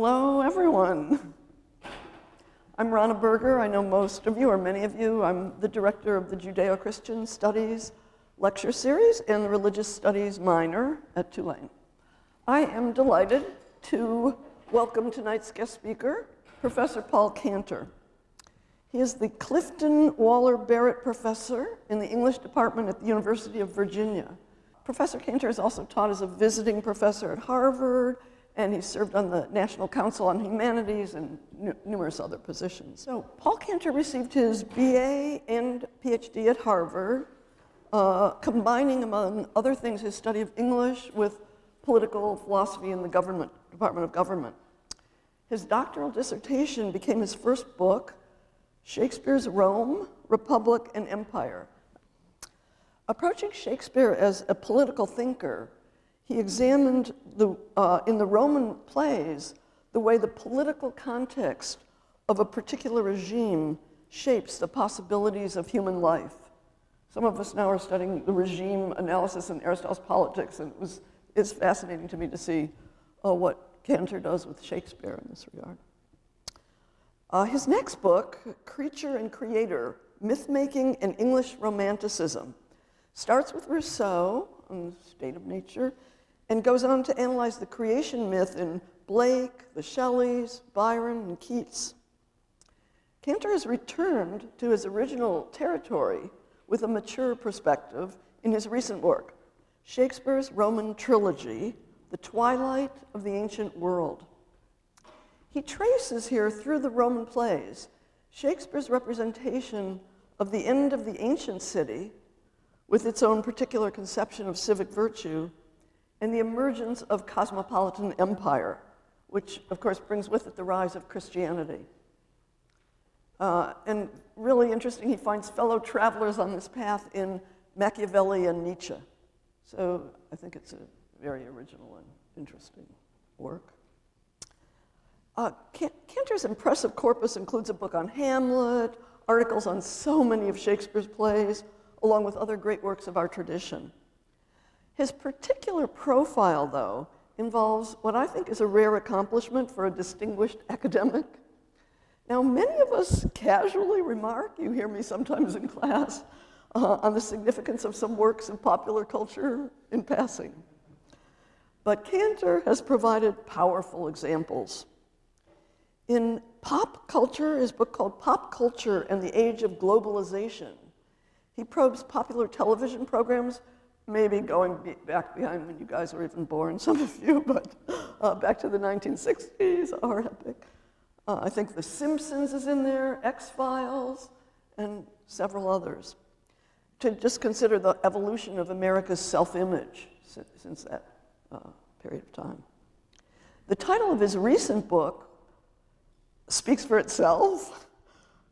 Hello, everyone. I'm Ronna Berger. I know most of you, or many of you. I'm the director of the Judeo-Christian Studies lecture series and the Religious Studies minor at Tulane. I am delighted to welcome tonight's guest speaker, Professor Paul Cantor. He is the Clifton Waller Barrett Professor in the English Department at the University of Virginia. Professor Cantor has also taught as a visiting professor at Harvard, and he's served on the National Council on Humanities and numerous other positions. So Paul Cantor received his BA and PhD at Harvard, combining, among other things, his study of English with political philosophy in the Department of Government. His doctoral dissertation became his first book, Shakespeare's Rome, Republic, and Empire. Approaching Shakespeare as a political thinker, he examined in the Roman plays the way the political context of a particular regime shapes the possibilities of human life. Some of us now are studying the regime analysis in Aristotle's Politics, and it's fascinating to me to see what Cantor does with Shakespeare in this regard. His next book, Creature and Creator, Myth-Making and English Romanticism, starts with Rousseau on the state of nature and goes on to analyze the creation myth in Blake, the Shelleys, Byron, and Keats. Cantor has returned to his original territory with a mature perspective in his recent work, Shakespeare's Roman Trilogy, The Twilight of the Ancient World. He traces here through the Roman plays Shakespeare's representation of the end of the ancient city with its own particular conception of civic virtue and the emergence of cosmopolitan empire, which of course brings with it the rise of Christianity. And really interesting, he finds fellow travelers on this path in Machiavelli and Nietzsche. So I think it's a very original and interesting work. Cantor's impressive corpus includes a book on Hamlet, articles on so many of Shakespeare's plays, along with other great works of our tradition. His particular profile, though, involves what I think is a rare accomplishment for a distinguished academic. Now, many of us casually remark, you hear me sometimes in class, on the significance of some works of popular culture in passing. But Cantor has provided powerful examples. In Pop Culture, his book called Pop Culture and the Age of Globalization, he probes popular television programs, maybe going back behind when you guys were even born, some of you, but back to the 1960s, our epic. I think The Simpsons is in there, X-Files, and several others, to just consider the evolution of America's self-image since that period of time. The title of his recent book speaks for itself: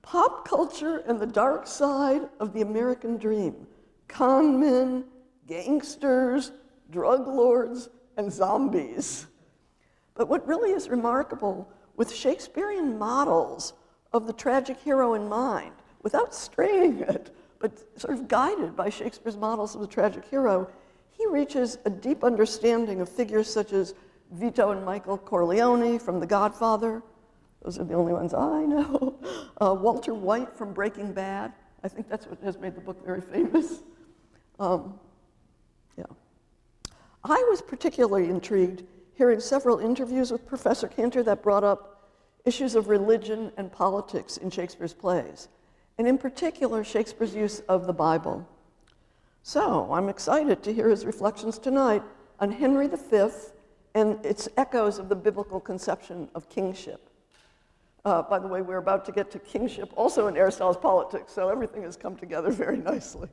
Pop Culture and the Dark Side of the American Dream, Con Men, Gangsters, Drug Lords, and Zombies. But what really is remarkable, with Shakespearean models of the tragic hero in mind, without straining it, but sort of guided by Shakespeare's models of the tragic hero, he reaches a deep understanding of figures such as Vito and Michael Corleone from The Godfather. Those are the only ones I know. Walter White from Breaking Bad. I think that's what has made the book very famous. Yeah. I was particularly intrigued hearing several interviews with Professor Cantor that brought up issues of religion and politics in Shakespeare's plays, and in particular, Shakespeare's use of the Bible. So I'm excited to hear his reflections tonight on Henry V and its echoes of the biblical conception of kingship. By the way, we're about to get to kingship also in Aristotle's Politics, so everything has come together very nicely.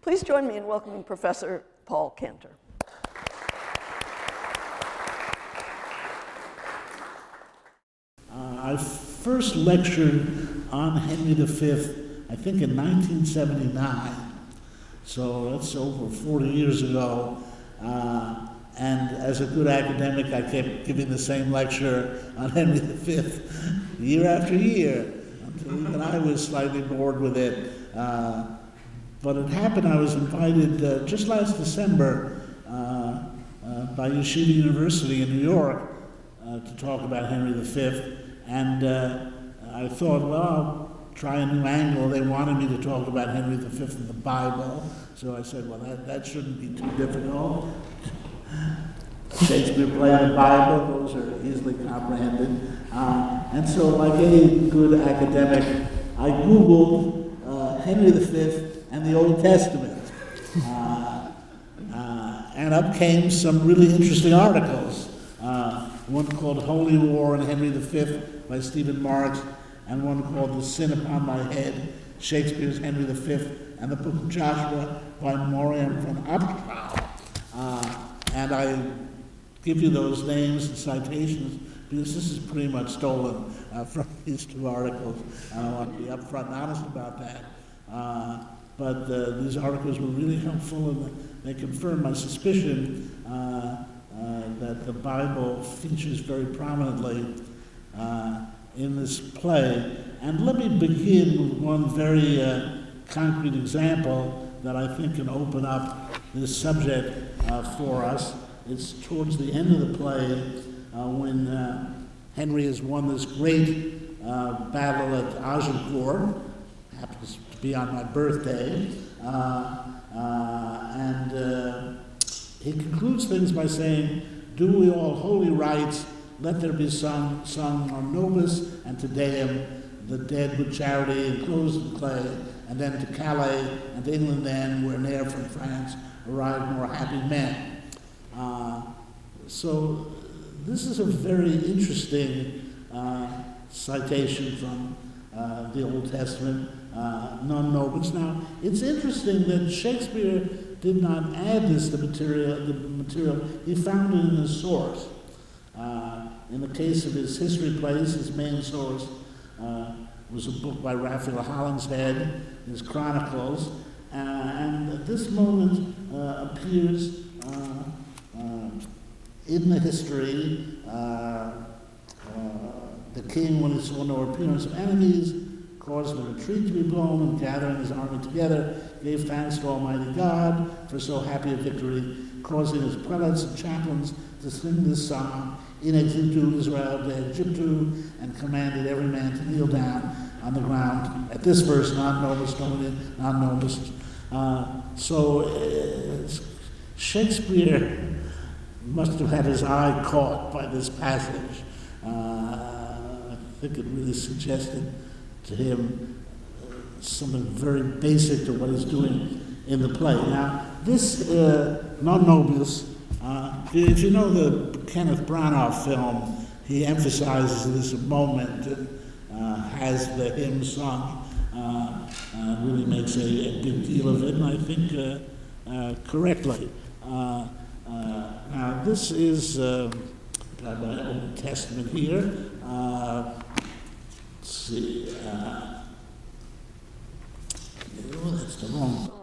Please join me in welcoming Professor Paul Cantor. I first lectured on Henry V, I think in 1979, so that's over 40 years ago. And as a good academic, I kept giving the same lecture on Henry V year after year, until even I was slightly bored with it. But it happened, I was invited just last December by Yeshiva University in New York to talk about Henry V, and I thought, well, I'll try a new angle. They wanted me to talk about Henry V in the Bible, so I said, well, that shouldn't be too difficult. Shakespeare played the Bible, those are easily comprehended. And so, like any good academic, I Googled Henry V and the Old Testament. And up came some really interesting articles. One called Holy War and Henry V by Stephen Marks, and one called The Sin Upon My Head, Shakespeare's Henry V, and the Book of Joshua by Miriam von Abstrau. And I give you those names and citations because this is pretty much stolen from these two articles, and I want to be upfront and honest about that. But these articles were really helpful, and they confirmed my suspicion that the Bible features very prominently in this play. And let me begin with one very concrete example that I think can open up this subject for us. It's towards the end of the play when Henry has won this great battle at Agincourt, happens to be on my birthday, and he concludes things by saying, "Do we all holy rites, let there be sung on Nobis and Te Deum, the dead with charity enclosed in clay, and then to Calais and to England then, where ne'er from France arrived more happy men." So this is a very interesting citation from the Old Testament, non nobis. Now, it's interesting that Shakespeare did not add this to the material. He found it in his source. In the case of his history plays, his main source was a book by Raphael Hollinshead, his Chronicles, and at this moment appears in the history, the king, when he saw no appearance of enemies, caused the retreat to be blown, and gathering his army together, gave thanks to Almighty God for so happy a victory, causing his prelates and chaplains to sing this song, in exitu Israel de Egyptu, and commanded every man to kneel down on the ground. At this verse, non nobis domine, non nobis. So Shakespeare must have had his eye caught by this passage. I think it really suggested to him something very basic to what he's doing in the play. Now, this non nobis, if you know the Kenneth Branagh film, he emphasizes this moment and has the hymn sung, really makes a big deal of it, and I think correctly. Now, this is got my Old Testament here. Let's see. That's the wrong one.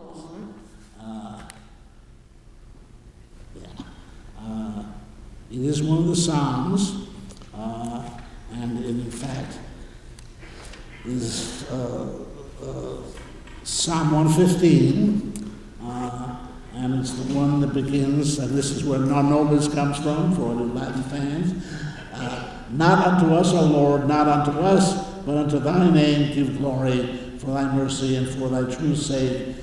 It is one of the Psalms, and in fact is Psalm 115. And it's the one that begins, and this is where non nobis comes from, for the Latin fans. Not unto us, O Lord, not unto us, but unto thy name give glory, for thy mercy and for thy true sake.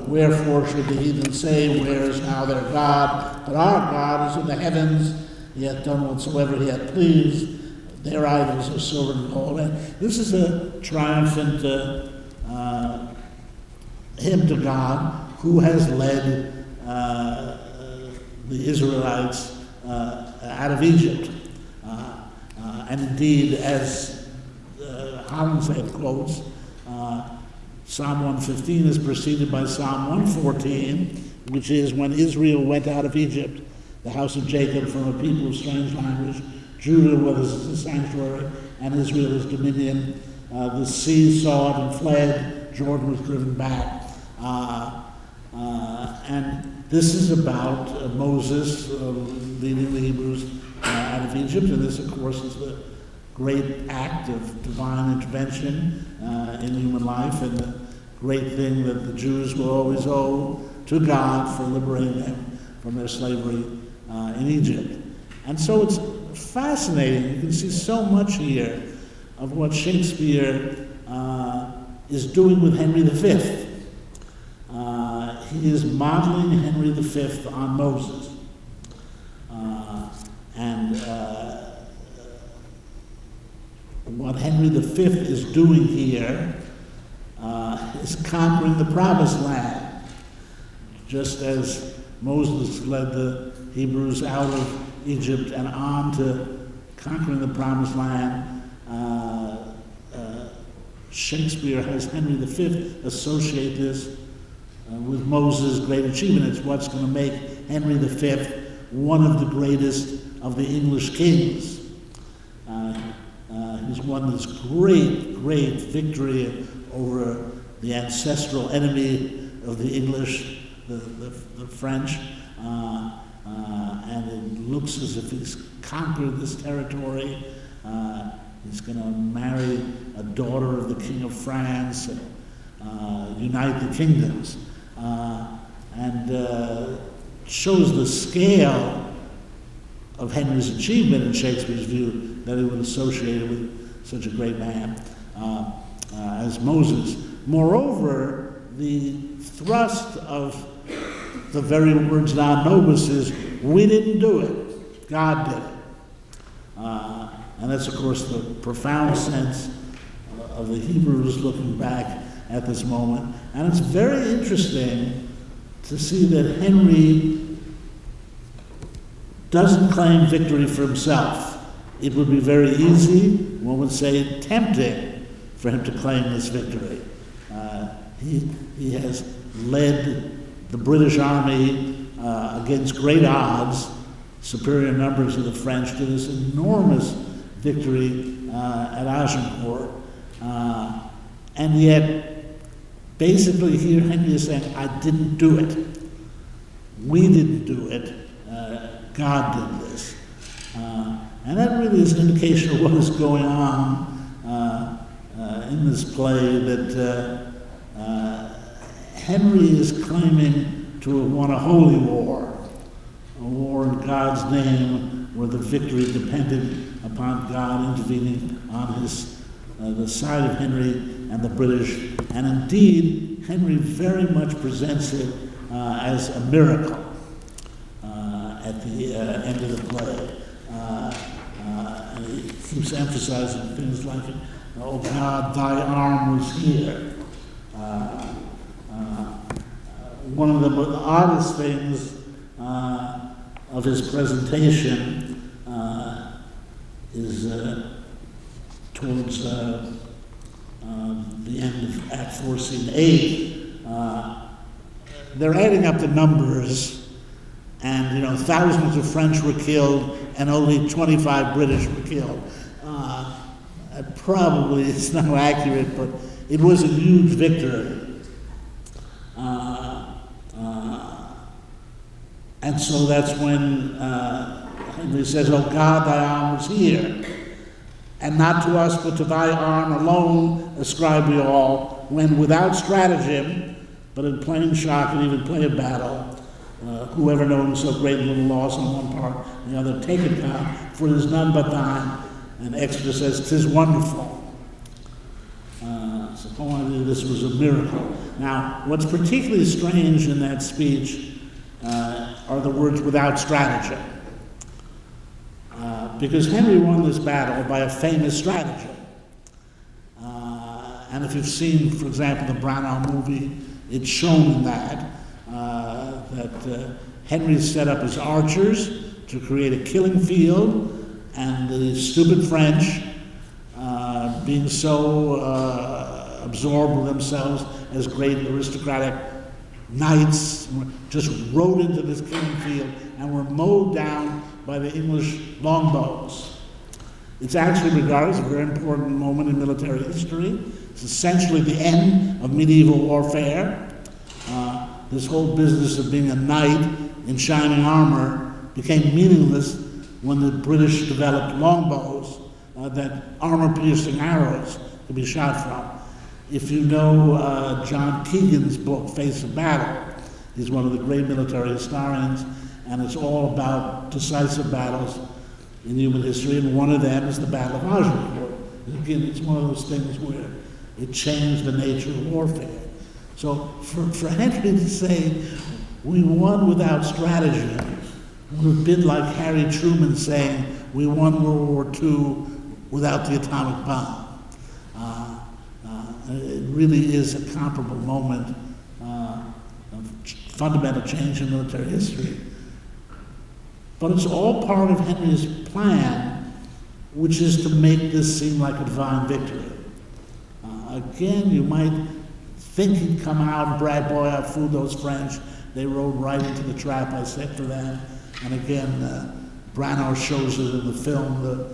Wherefore should the heathen say, where is now their God? But our God is in the heavens, he hath done whatsoever he hath pleased. Their idols are silver and gold. And this is a triumphant hymn to God, who has led the Israelites out of Egypt. And indeed, as Hollinshead quotes, Psalm 115 is preceded by Psalm 114, which is when Israel went out of Egypt, the house of Jacob from a people of strange language, Judah was the sanctuary, and Israel his dominion. The sea saw it and fled, Jordan was driven back. And this is about Moses leading the Hebrews out of Egypt, and this, of course, is the great act of divine intervention in human life, and the great thing that the Jews will always owe to God for liberating them from their slavery in Egypt. And so it's fascinating. You can see so much here of what Shakespeare is doing with Henry V. He is modeling Henry V on Moses. What Henry V is doing here is conquering the Promised Land, just as Moses led the Hebrews out of Egypt and on to conquering the Promised Land. Shakespeare has Henry V associate this with Moses' great achievement. It's what's going to make Henry V one of the greatest of the English kings. He's won this great victory over the ancestral enemy of the English, the French, and it looks as if he's conquered this territory. He's going to marry a daughter of the King of France and unite the kingdoms. And shows the scale of Henry's achievement in Shakespeare's view, that he would associate it with such a great man as Moses. Moreover, the thrust of the very words non nobis is, we didn't do it, God did it. And that's, of course, the profound sense of the Hebrews looking back at this moment. And it's very interesting to see that Henry doesn't claim victory for himself. It would be very easy, one would say tempting, for him to claim this victory. He has led the British army against great odds, superior numbers of the French, to this enormous victory at Agincourt. And yet, basically here Henry is saying, I didn't do it. We didn't do it. God did this. And that really is an indication of what is going on in this play, that Henry is claiming to have won a holy war, a war in God's name, where the victory depended upon God intervening on the side of Henry and the British. And indeed, Henry very much presents it as a miracle at the end of the play. And he keeps emphasizing things like, oh God, thy arm was here. One of the oddest things of his presentation is towards the end of Act 4, Scene 8. They're adding up the numbers, and thousands of French were killed and only 25 British were killed. Probably it's not accurate, but it was a huge victory. And so that's when Henry says, oh God, thy arm was here. And not to us, but to thy arm alone ascribe we all, when without stratagem, but in plain shock and even plain of battle, whoever known so great little loss on one part and the other, take it God, for it is none but thine. And Exodus says, 'tis wonderful. So this was a miracle. Now, what's particularly strange in that speech are the words without stratagem. Because Henry won this battle by a famous stratagem. And if you've seen, for example, the Branagh movie, it's shown in that Henry set up his archers to create a killing field, and the stupid French, being so absorbed with themselves as great aristocratic knights, just rode into this killing field and were mowed down by the English longbows. It's actually regarded as a very important moment in military history. It's essentially the end of medieval warfare. This whole business of being a knight in shining armor became meaningless when the British developed longbows that armor-piercing arrows could be shot from. If you know John Keegan's book, Face of Battle, he's one of the great military historians, and it's all about decisive battles in human history, and one of them is the Battle of Agincourt. Again, it's one of those things where it changed the nature of warfare. So for Henry to say, we won without strategy, would have been like Harry Truman saying, we won World War II without the atomic bomb. It really is a comparable moment of fundamental change in military history. But it's all part of Henry's plan, which is to make this seem like a divine victory. Again, you might think he'd come out and brag, boy, I fooled those French. They rode right into the trap I set for them. And again, Branagh shows it in the film. The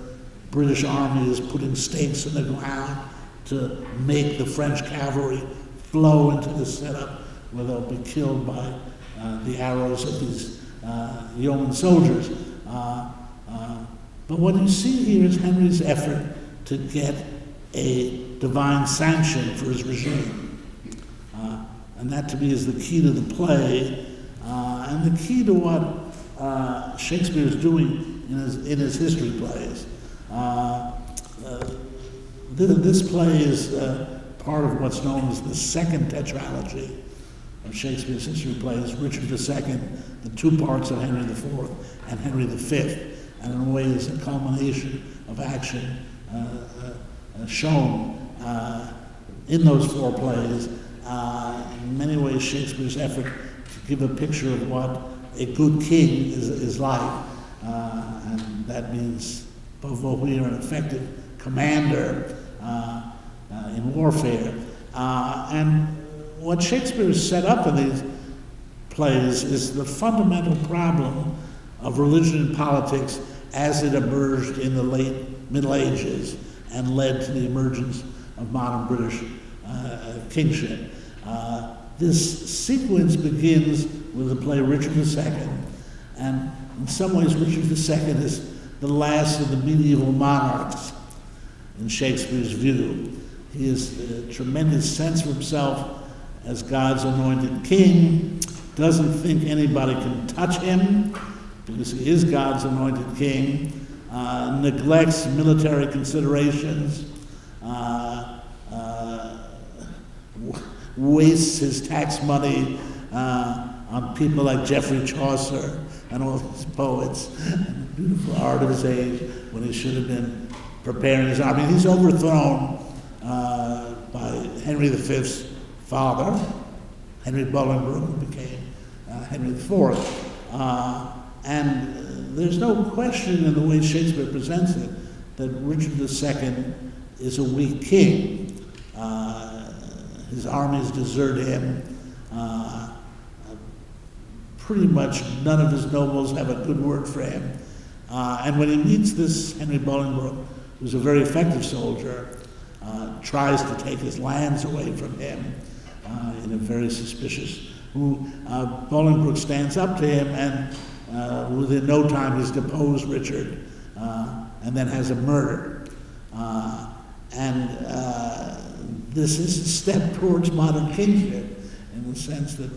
British army is putting stakes in the ground to make the French cavalry flow into the setup where they'll be killed by the arrows of these yeoman soldiers. But what you see here is Henry's effort to get a divine sanction for his regime. And that to me is the key to the play, and the key to what Shakespeare is doing in his history plays. This play is part of what's known as the second tetralogy of Shakespeare's history plays, Richard II, the two parts of Henry IV and Henry V, and in a way is a culmination of action shown in those four plays. In many ways, Shakespeare's effort to give a picture of what a good king is like, and that means above all, we are an effective commander in warfare. And what Shakespeare has set up in these plays is the fundamental problem of religion and politics as it emerged in the late Middle Ages and led to the emergence of modern British kingship. This sequence begins with the play Richard II, and in some ways Richard II is the last of the medieval monarchs in Shakespeare's view. He has a tremendous sense of himself as God's anointed king, doesn't think anybody can touch him because he is God's anointed king, neglects military considerations, wastes his tax money on people like Geoffrey Chaucer and all these poets, and the beautiful art of his age, when he should have been preparing his army. He's overthrown by Henry V's father, Henry Bolingbroke, who became Henry IV. And there's no question in the way Shakespeare presents it that Richard II is a weak king. His armies desert him. Pretty much none of his nobles have a good word for him. And when he meets this Henry Bolingbroke, who's a very effective soldier, tries to take his lands away from him in a very suspicious move, Bolingbroke stands up to him, and within no time he's deposed Richard, and then has him murdered. This is a step towards modern kingship, in the sense that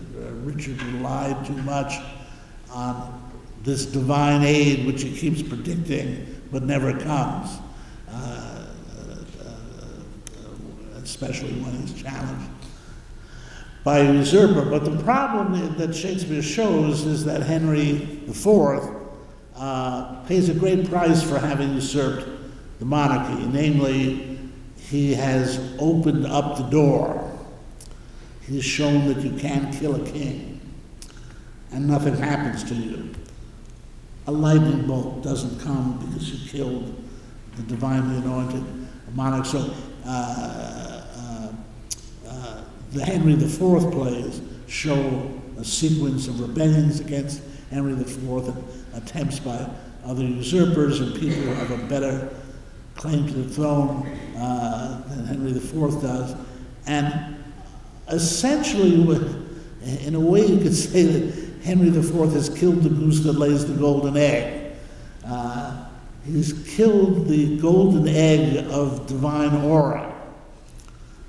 Richard relied too much on this divine aid which he keeps predicting but never comes, especially when he's challenged by a usurper. But the problem that Shakespeare shows is that Henry IV pays a great price for having usurped the monarchy. Namely, he has opened up the door. He's shown that you can kill a king and nothing happens to you. A lightning bolt doesn't come because you killed the divinely anointed monarch. So the Henry IV plays show a sequence of rebellions against Henry IV and attempts by other usurpers and people who have a better claim to the throne than Henry IV does. And essentially, in a way you could say that Henry IV has killed the goose that lays the golden egg. He's killed the golden egg of divine aura.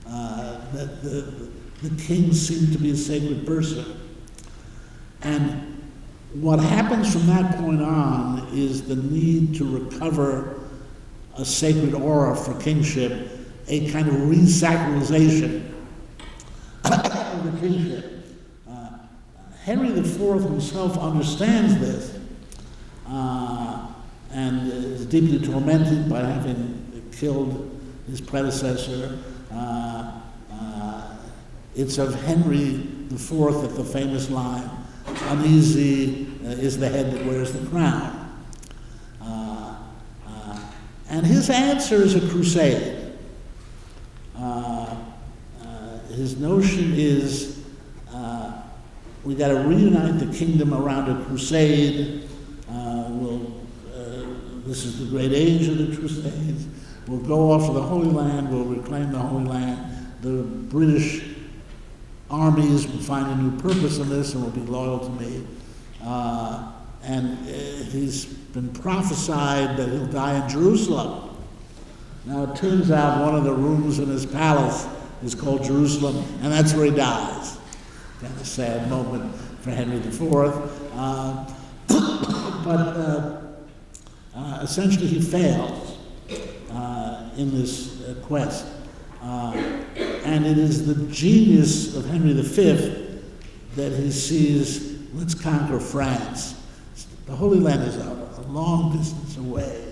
That the king seemed to be a sacred person. And What happens from that point on is the need to recover a sacred aura for kingship, a kind of re-sacralization of the kingship. Henry IV himself understands this and is deeply tormented by having killed his predecessor. It's of Henry IV that the famous line, "Uneasy is the head that wears the crown." And his answer is a crusade. His notion is we got to reunite the kingdom around a crusade. This is the great age of the Crusades. We'll go off to the Holy Land. We'll reclaim the Holy Land. The British armies will find a new purpose in this and will be loyal to me. And he's been prophesied that he'll die in Jerusalem. Now it turns out one of the rooms in his palace is called Jerusalem, and that's where he dies. Kind of sad moment for Henry IV. But essentially he fails in this quest. And it is the genius of Henry V that he sees, let's conquer France. The Holy Land is a long distance away.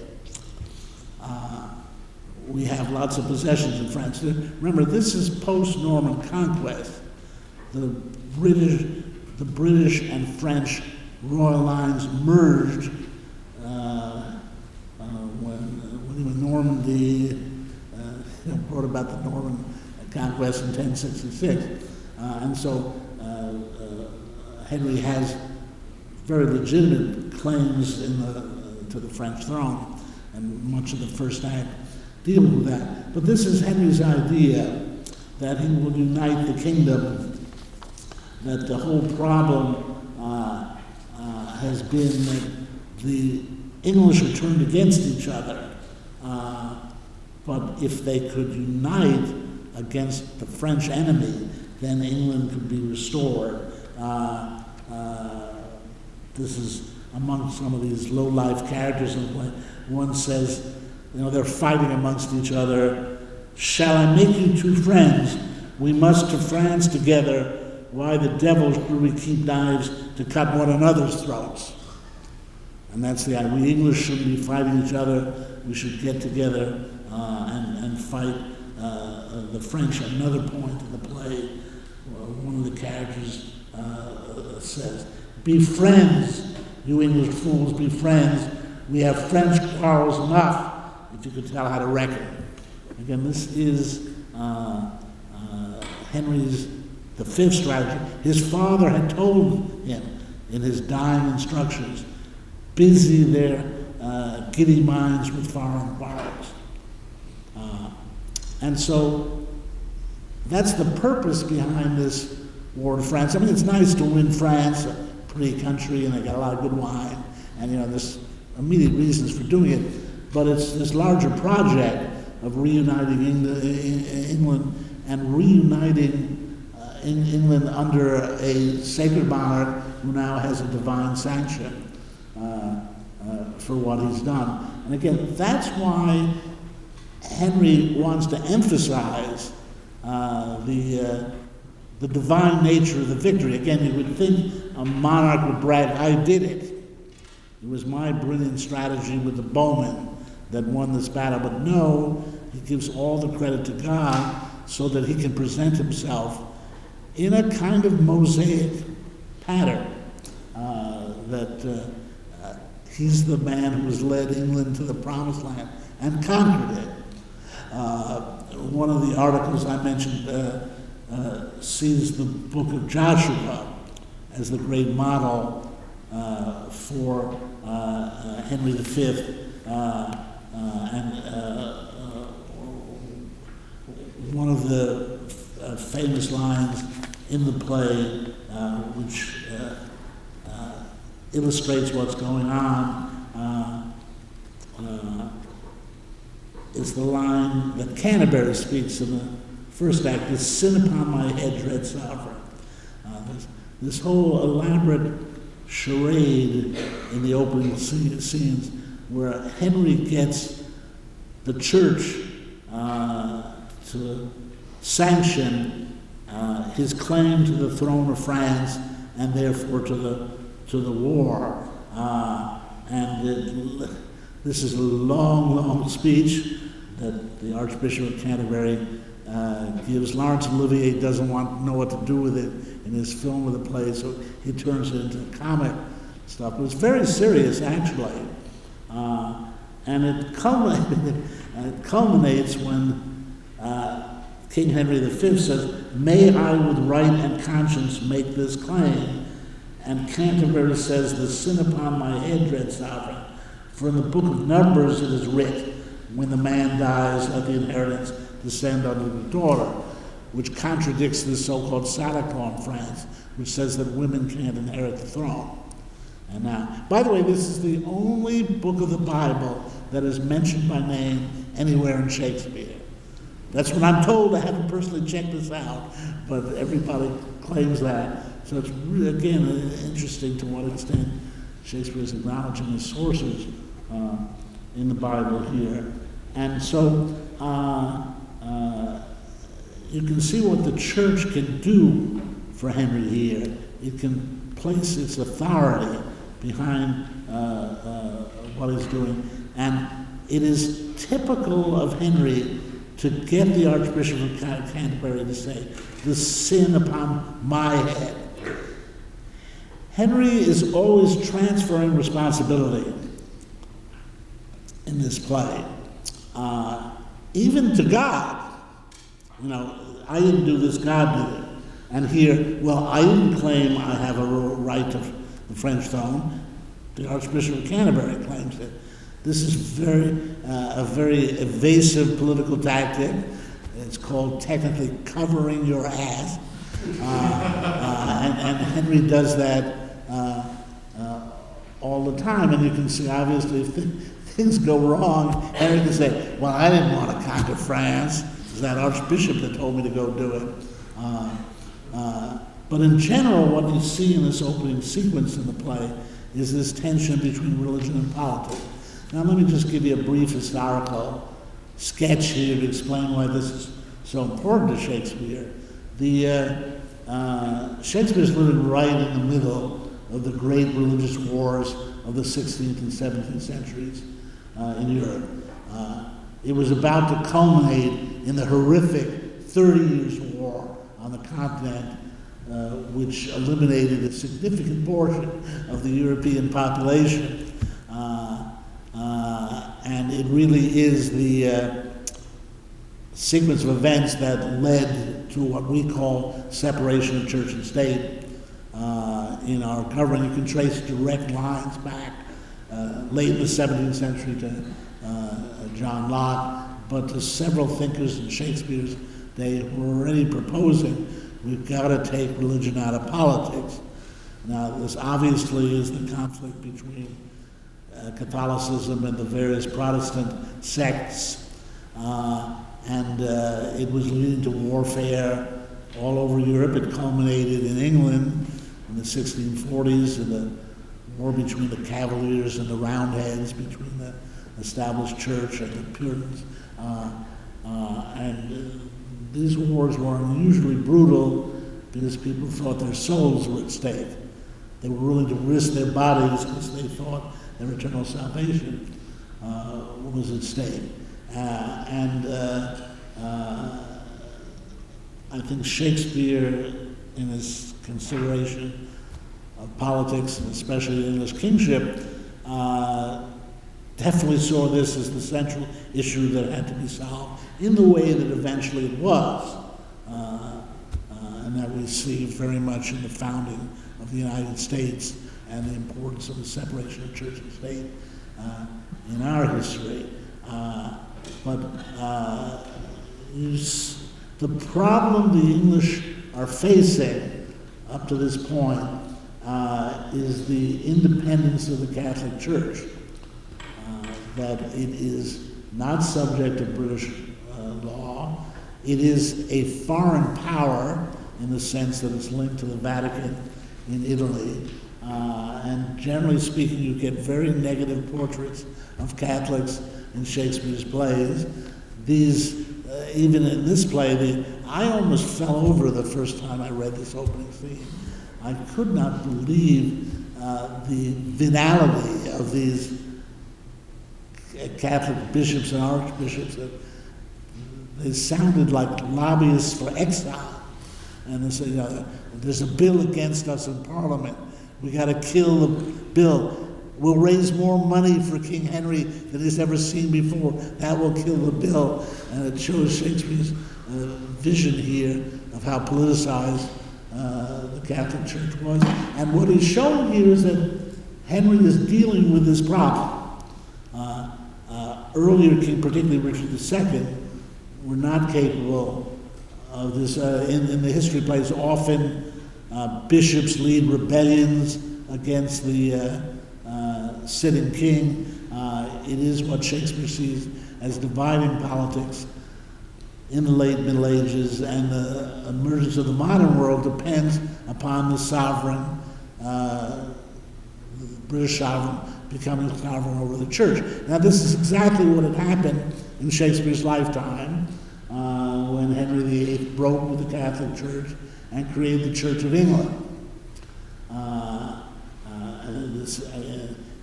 We have lots of possessions in France. Remember, this is post-Norman conquest. The British and French royal lines merged when Normandy brought about the Norman conquest in 1066. And so Henry has very legitimate claims to the French throne, and much of the first act deals with that. But this is Henry's idea, that he will unite the kingdom, that the whole problem has been that the English are turned against each other. But if they could unite against the French enemy, then England could be restored. This is among some of these low-life characters in the play. One says, they're fighting amongst each other. "Shall I make you two friends? We must to France together. Why the devil should we keep knives to cut one another's throats?" And that's the idea. We English shouldn't be fighting each other. We should get together and fight the French. At another point in the play, one of the characters says, "Be friends, you English fools, be friends. We have French quarrels enough, if you could tell how to reckon." Again, this is Henry's the fifth strategy. His father had told him in his dying instructions, busy their giddy minds with foreign quarrels. And so that's the purpose behind this war in France. I mean, it's nice to win France, a pretty country, and they got a lot of good wine, and there's immediate reasons for doing it, but it's this larger project of reuniting England and reuniting England under a sacred monarch who now has a divine sanction for what he's done. And again, that's why Henry wants to emphasize the divine nature of the victory. Again, you would think a monarch would brag, "I did it. It was my brilliant strategy with the bowmen that won this battle." But no, he gives all the credit to God so that he can present himself in a kind of mosaic pattern, that he's the man who has led England to the promised land and conquered it. One of the articles I mentioned sees the book of Joshua as the great model for Henry V, and one of the famous lines in the play, which illustrates what's going on, is the line that Cantor speaks in the first act, "Is sin upon my head, dread sovereign." This whole elaborate charade in the opening scenes where Henry gets the church to sanction his claim to the throne of France and therefore to the war. This is a long, long speech that the Archbishop of Canterbury gives. Laurence Olivier doesn't know what to do with it in his film of the play, so he turns it into comic stuff. But it's very serious, actually. And it culminates when King Henry V says, "May I with right and conscience make this claim?" And Canterbury says, "The sin upon my head, dread sovereign, for in the book of Numbers it is writ, when the man dies, let the inheritance descend unto the daughter," which contradicts the so-called Salic law in France, which says that women can't inherit the throne. And now, by the way, this is the only book of the Bible that is mentioned by name anywhere in Shakespeare. That's what I'm told. I haven't personally checked this out, but everybody claims that. So it's really, again, interesting to what extent Shakespeare is acknowledging his sources in the Bible here. And so you can see what the church can do for Henry here. It can place its authority behind what he's doing. And it is typical of Henry to get the Archbishop of Canterbury to say, "The sin upon my head." Henry is always transferring responsibility in this play, even to God. You know, I didn't do this, God did it. And here, well, I didn't claim I have a right to the French throne. The Archbishop of Canterbury claims it. This is a very evasive political tactic. It's called technically covering your ass. And Henry does that all the time. And you can see, obviously, if things go wrong, Henry can say, "Well, I didn't want to conquer France. It was that Archbishop that told me to go do it." But in general, what you see in this opening sequence in the play is this tension between religion and politics. Now, let me just give you a brief historical sketch here to explain why this is so important to Shakespeare. Shakespeare's living right in the middle of the great religious wars of the 16th and 17th centuries in Europe. It was about to culminate in the horrific 30 Years' War on the continent, which eliminated a significant portion of the European population. And it really is the sequence of events that led to what we call separation of church and state in our government. You can trace direct lines back late in the 17th century to John Locke, but to several thinkers in Shakespeare's day who were already proposing we've got to take religion out of politics. Now, this obviously is the conflict between Catholicism and the various Protestant sects, and it was leading to warfare all over Europe. It culminated in England in the 1640s in the war between the Cavaliers and the Roundheads, between the established church and the Puritans. These wars were unusually brutal because people thought their souls were at stake. They were willing to risk their bodies because they thought their eternal salvation was at stake. I think Shakespeare, in his consideration of politics, and especially the English kingship, definitely saw this as the central issue that had to be solved in the way that eventually it was, and that we see very much in the founding of the United States and the importance of the separation of church and state in our history. The problem the English are facing up to this point is the independence of the Catholic Church, that it is not subject to British law. It is a foreign power in the sense that it's linked to the Vatican in Italy, And generally speaking, you get very negative portraits of Catholics in Shakespeare's plays. These, even in this play, I almost fell over the first time I read this opening scene. I could not believe the venality of these Catholic bishops and archbishops. They sounded like lobbyists for exile. And they said, there's a bill against us in Parliament. We got to kill the bill. We'll raise more money for King Henry than he's ever seen before. That will kill the bill. And it shows Shakespeare's vision here of how politicized the Catholic Church was. And what he's showing here is that Henry is dealing with this problem. Earlier king, particularly Richard II, were not capable of this. In the history plays, often bishops lead rebellions against the sitting king. It is what Shakespeare sees as dividing politics in the late Middle Ages, and the emergence of the modern world depends upon the sovereign, the British sovereign, becoming sovereign over the church. Now, this is exactly what had happened in Shakespeare's lifetime when Henry VIII broke with the Catholic Church and created the Church of England.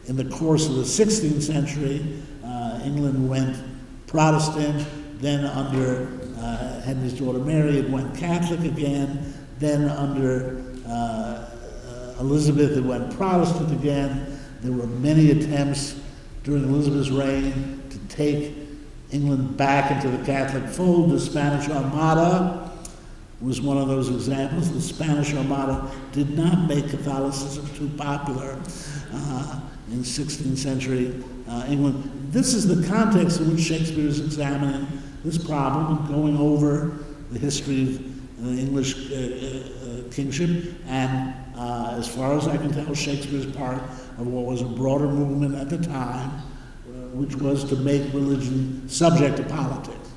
In the course of the 16th century, England went Protestant, then under Henry's daughter Mary, it went Catholic again, then under Elizabeth, it went Protestant again. There were many attempts during Elizabeth's reign to take England back into the Catholic fold. The Spanish Armada was one of those examples. The Spanish Armada did not make Catholicism too popular in 16th century England. This is the context in which Shakespeare is examining this problem and going over the history of the English kingship, and as far as I can tell, Shakespeare's part of what was a broader movement at the time, which was to make religion subject to politics,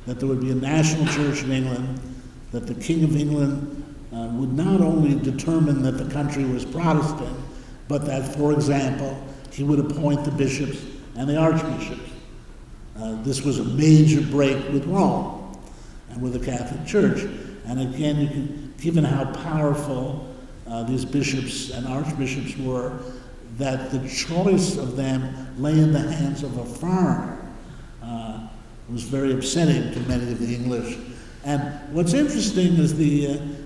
that there would be a national church in England, that the King of England would not only determine that the country was Protestant, but that, for example, he would appoint the bishops and the archbishops. This was a major break with Rome and with the Catholic Church. And again, given how powerful these bishops and archbishops were, that the choice of them lay in the hands of a foreigner was very upsetting to many of the English. And what's interesting is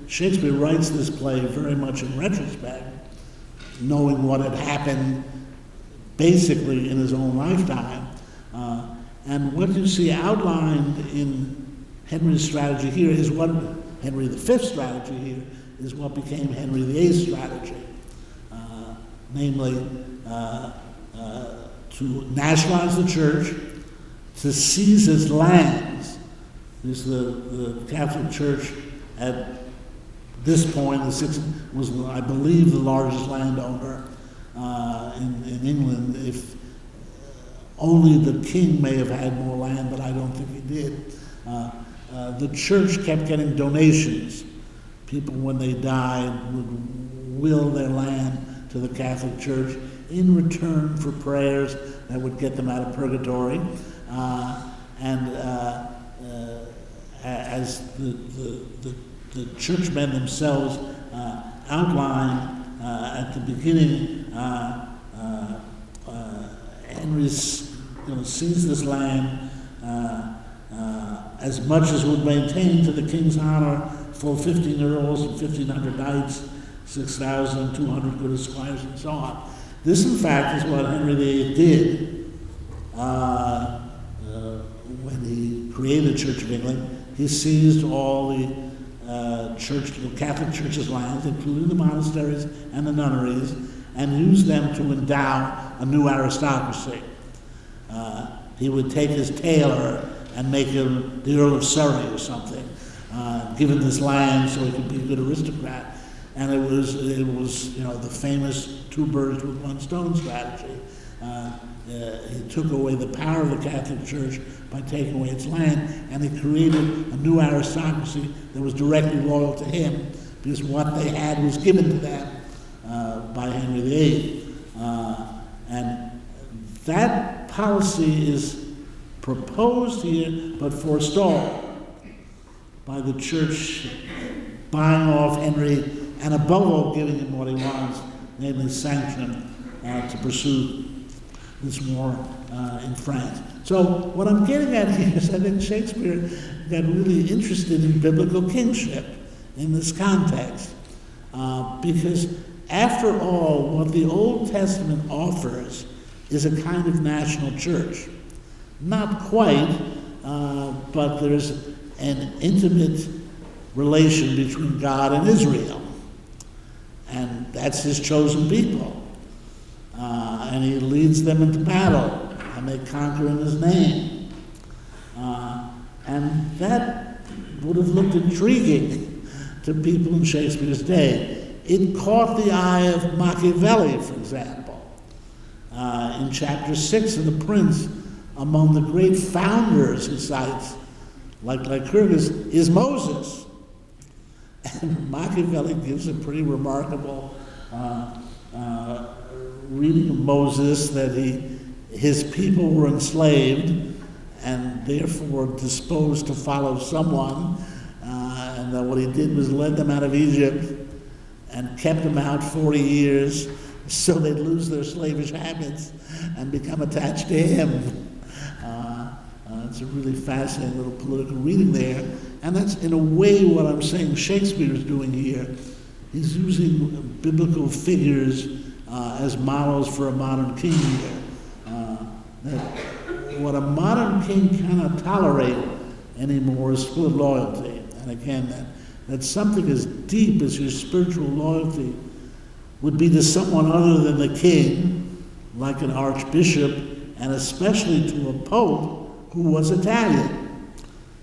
Shakespeare writes this play very much in retrospect, knowing what had happened basically in his own lifetime. And what you see outlined in Henry's strategy here is what Henry V's strategy here is what became Henry VIII's strategy, namely to nationalize the church, to seize its lands. The Catholic Church at this point, was, I believe, the largest landowner in England. If only the king may have had more land, but I don't think he did. The church kept getting donations. People, when they died, would will their land to the Catholic Church in return for prayers that would get them out of purgatory. As the churchmen themselves outlined at the beginning, Henry's going to seize this land as much as would maintain to the king's honor full 15 earls and 1,500 knights, 6,200 good esquires, and so on. This, in fact, is what Henry VIII did when he created the Church of England. He seized all the Catholic Church's lands, including the monasteries and the nunneries, and used them to endow a new aristocracy. He would take his tailor and make him the Earl of Surrey or something, give him this land so he could be a good aristocrat. And it was the famous two birds with one stone strategy. He took away the power of the Catholic Church by taking away its land, and he created a new aristocracy that was directly loyal to him, because what they had was given to them by Henry VIII. And that policy is proposed here, but forestalled by the church buying off Henry, and above all giving him what he wants, namely sanction to pursue this war in France. So what I'm getting at here is I think Shakespeare got really interested in biblical kingship in this context, because after all, what the Old Testament offers is a kind of national church. Not quite, but there's an intimate relation between God and Israel, and that's his chosen people. And he leads them into battle, and they conquer in his name. And that would have looked intriguing to people in Shakespeare's day. It caught the eye of Machiavelli, for example. In chapter 6 of The Prince, among the great founders he cites, like Lycurgus, is Moses. And Machiavelli gives a pretty remarkable reading of Moses, that his people were enslaved and therefore disposed to follow someone, and that what he did was led them out of Egypt and kept them out 40 years so they'd lose their slavish habits and become attached to him. It's a really fascinating little political reading there, and that's in a way what I'm saying Shakespeare is doing here. He's using biblical figures as models for a modern king here. That what a modern king cannot tolerate anymore is split loyalty. And again, that something as deep as your spiritual loyalty would be to someone other than the king, like an archbishop, and especially to a pope who was Italian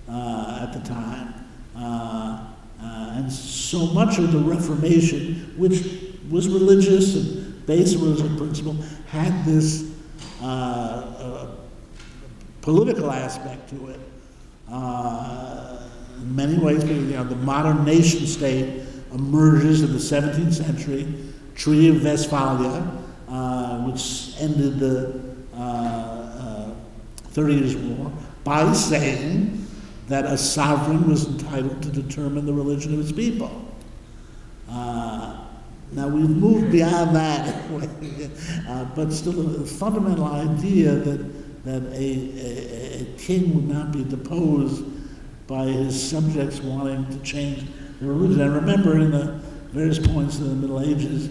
at the time. And so much of the Reformation, which was religious and based on religious principle, had this political aspect to it. In many ways, the modern nation state emerges in the 17th century, Treaty of Westphalia, which ended the 30 Years' War, by saying that a sovereign was entitled to determine the religion of his people. Now we've moved beyond that, but still a fundamental idea that a king would not be deposed by his subjects wanting to change their religion. And remember, in the various points in the Middle Ages,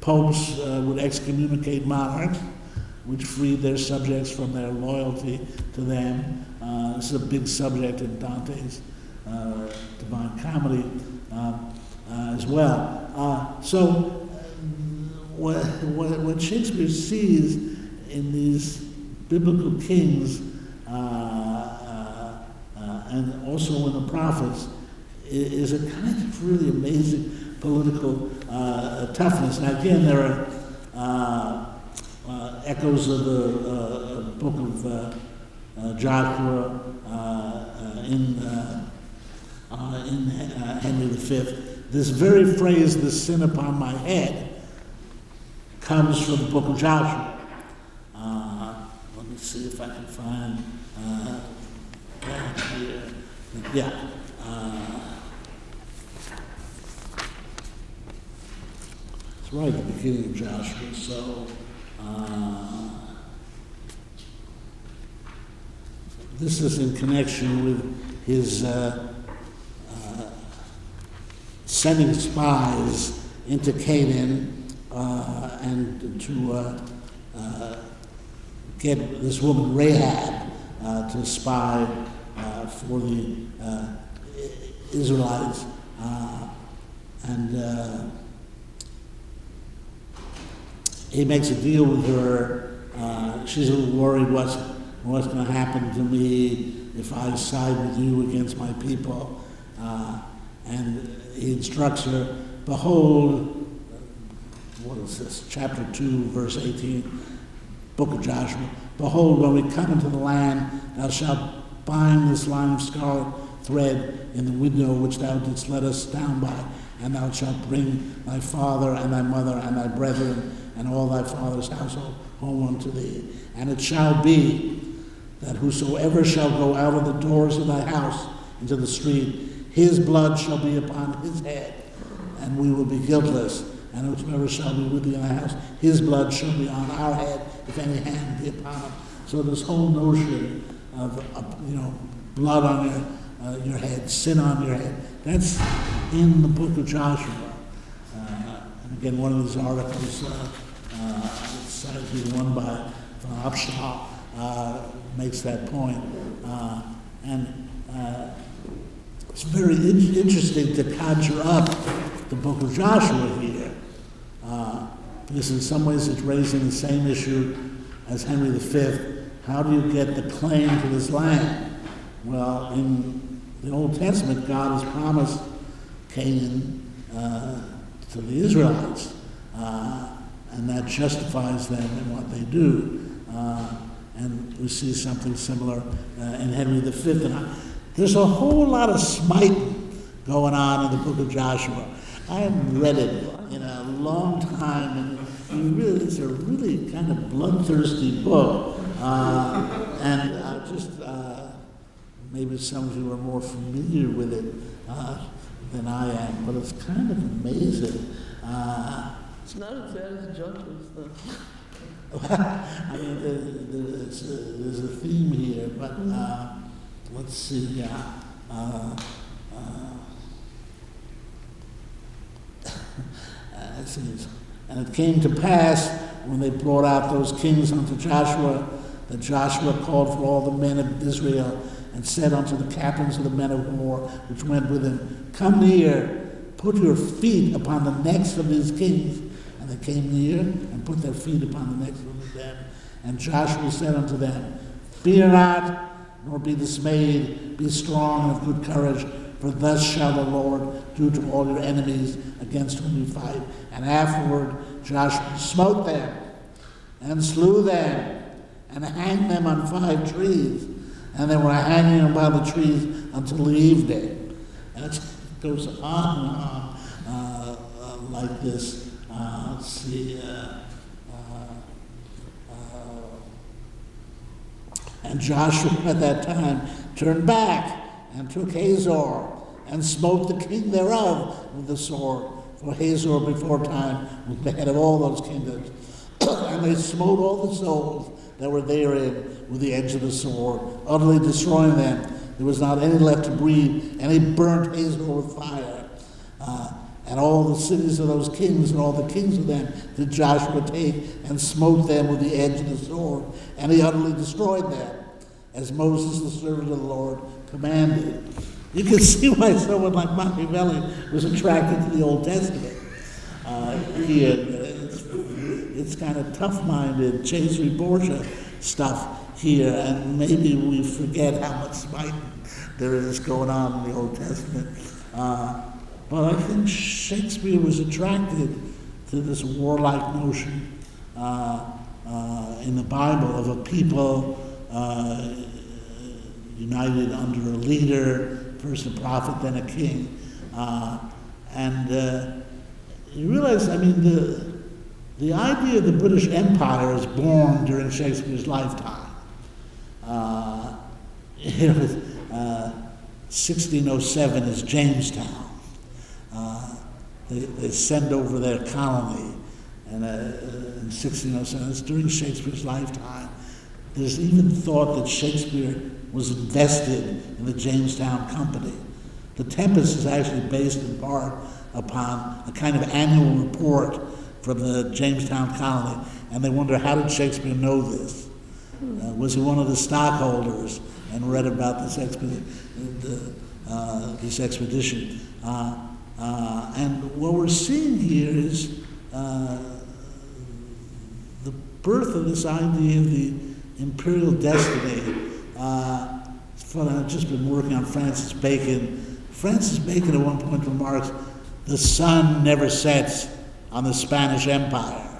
popes would excommunicate monarchs, which freed their subjects from their loyalty to them. This is a big subject in Dante's Divine Comedy as well. So what Shakespeare sees in these biblical kings and also in the prophets is a kind of really amazing political toughness. Now again, there are echoes of the book of Joshua in Henry V. This very phrase, "the sin upon my head," comes from the book of Joshua. Let me see if I can find that here. Yeah. It's right at the beginning of Joshua, so this is in connection with his sending spies into Canaan and to get this woman Rahab to spy for the Israelites, and he makes a deal with her. She's a little worried what's going to happen to me if I side with you against my people. And he instructs her, behold, what is this, chapter 2, verse 18, book of Joshua, behold, when we come into the land, thou shalt bind this line of scarlet thread in the window which thou didst let us down by, and thou shalt bring thy father and thy mother and thy brethren and all thy father's household home unto thee. And it shall be that whosoever shall go out of the doors of thy house into the street, his blood shall be upon his head, and we will be guiltless. And whosoever shall be with thee in thy house, his blood shall be on our head, if any hand be upon him. So this whole notion of blood on your head, sin on your head, that's in the book of Joshua. And again, one of these articles, cited one by Upshaw, makes that point. It's very interesting to conjure up the book of Joshua here, because in some ways it's raising the same issue as Henry V. How do you get the claim to this land? Well, in the Old Testament, God has promised Canaan to the Israelites, and that justifies them in what they do. And we see something similar in Henry V. And there's a whole lot of smiting going on in the book of Joshua. I haven't read it in a long time, and it's a really kind of bloodthirsty book. Maybe some of you are more familiar with it than I am, but it's kind of amazing. It's not as bad as Judges, though. I mean, there's a theme here, but let's see. And it came to pass when they brought out those kings unto Joshua, that Joshua called for all the men of Israel and said unto the captains of the men of war which went with him, Come near, put your feet upon the necks of these kings. And they came near and put their feet upon the necks of them. And Joshua said unto them, Fear not, nor be dismayed, be strong and of good courage, for thus shall the Lord do to all your enemies against whom you fight. And afterward Joshua smote them, and slew them, and hanged them on 5 trees. And they were hanging them by the trees until the evening. And it goes on and on like this. Let's see. And Joshua at that time turned back and took Hazor and smote the king thereof with the sword. For Hazor before time was the head of all those kingdoms. And they smote all the souls that were therein with the edge of the sword, utterly destroying them. There was not any left to breathe, and he burnt Hazor with fire. And all the cities of those kings and all the kings of them did Joshua take and smote them with the edge of the sword, and he utterly destroyed them, as Moses, the servant of the Lord, commanded. You can see why someone like Machiavelli was attracted to the Old Testament. It's kind of tough-minded, Cesare Borgia stuff here, and maybe we forget how much smiting there is going on in the Old Testament. But I think Shakespeare was attracted to this warlike notion in the Bible of a people united under a leader, first a prophet, then a king. You realize, I mean, the idea of the British Empire is born during Shakespeare's lifetime. 1607 is Jamestown. They send over their colony, and in 1607, it's during Shakespeare's lifetime. There's even thought that Shakespeare was invested in the Jamestown Company. The Tempest is actually based in part upon a kind of annual report from the Jamestown colony, and they wonder, how did Shakespeare know this? Was he one of the stockholders and read about this expedition? And what we're seeing here is the birth of this idea of the imperial destiny. It's fun, I've just been working on Francis Bacon. Francis Bacon at one point remarks, the sun never sets on the Spanish Empire.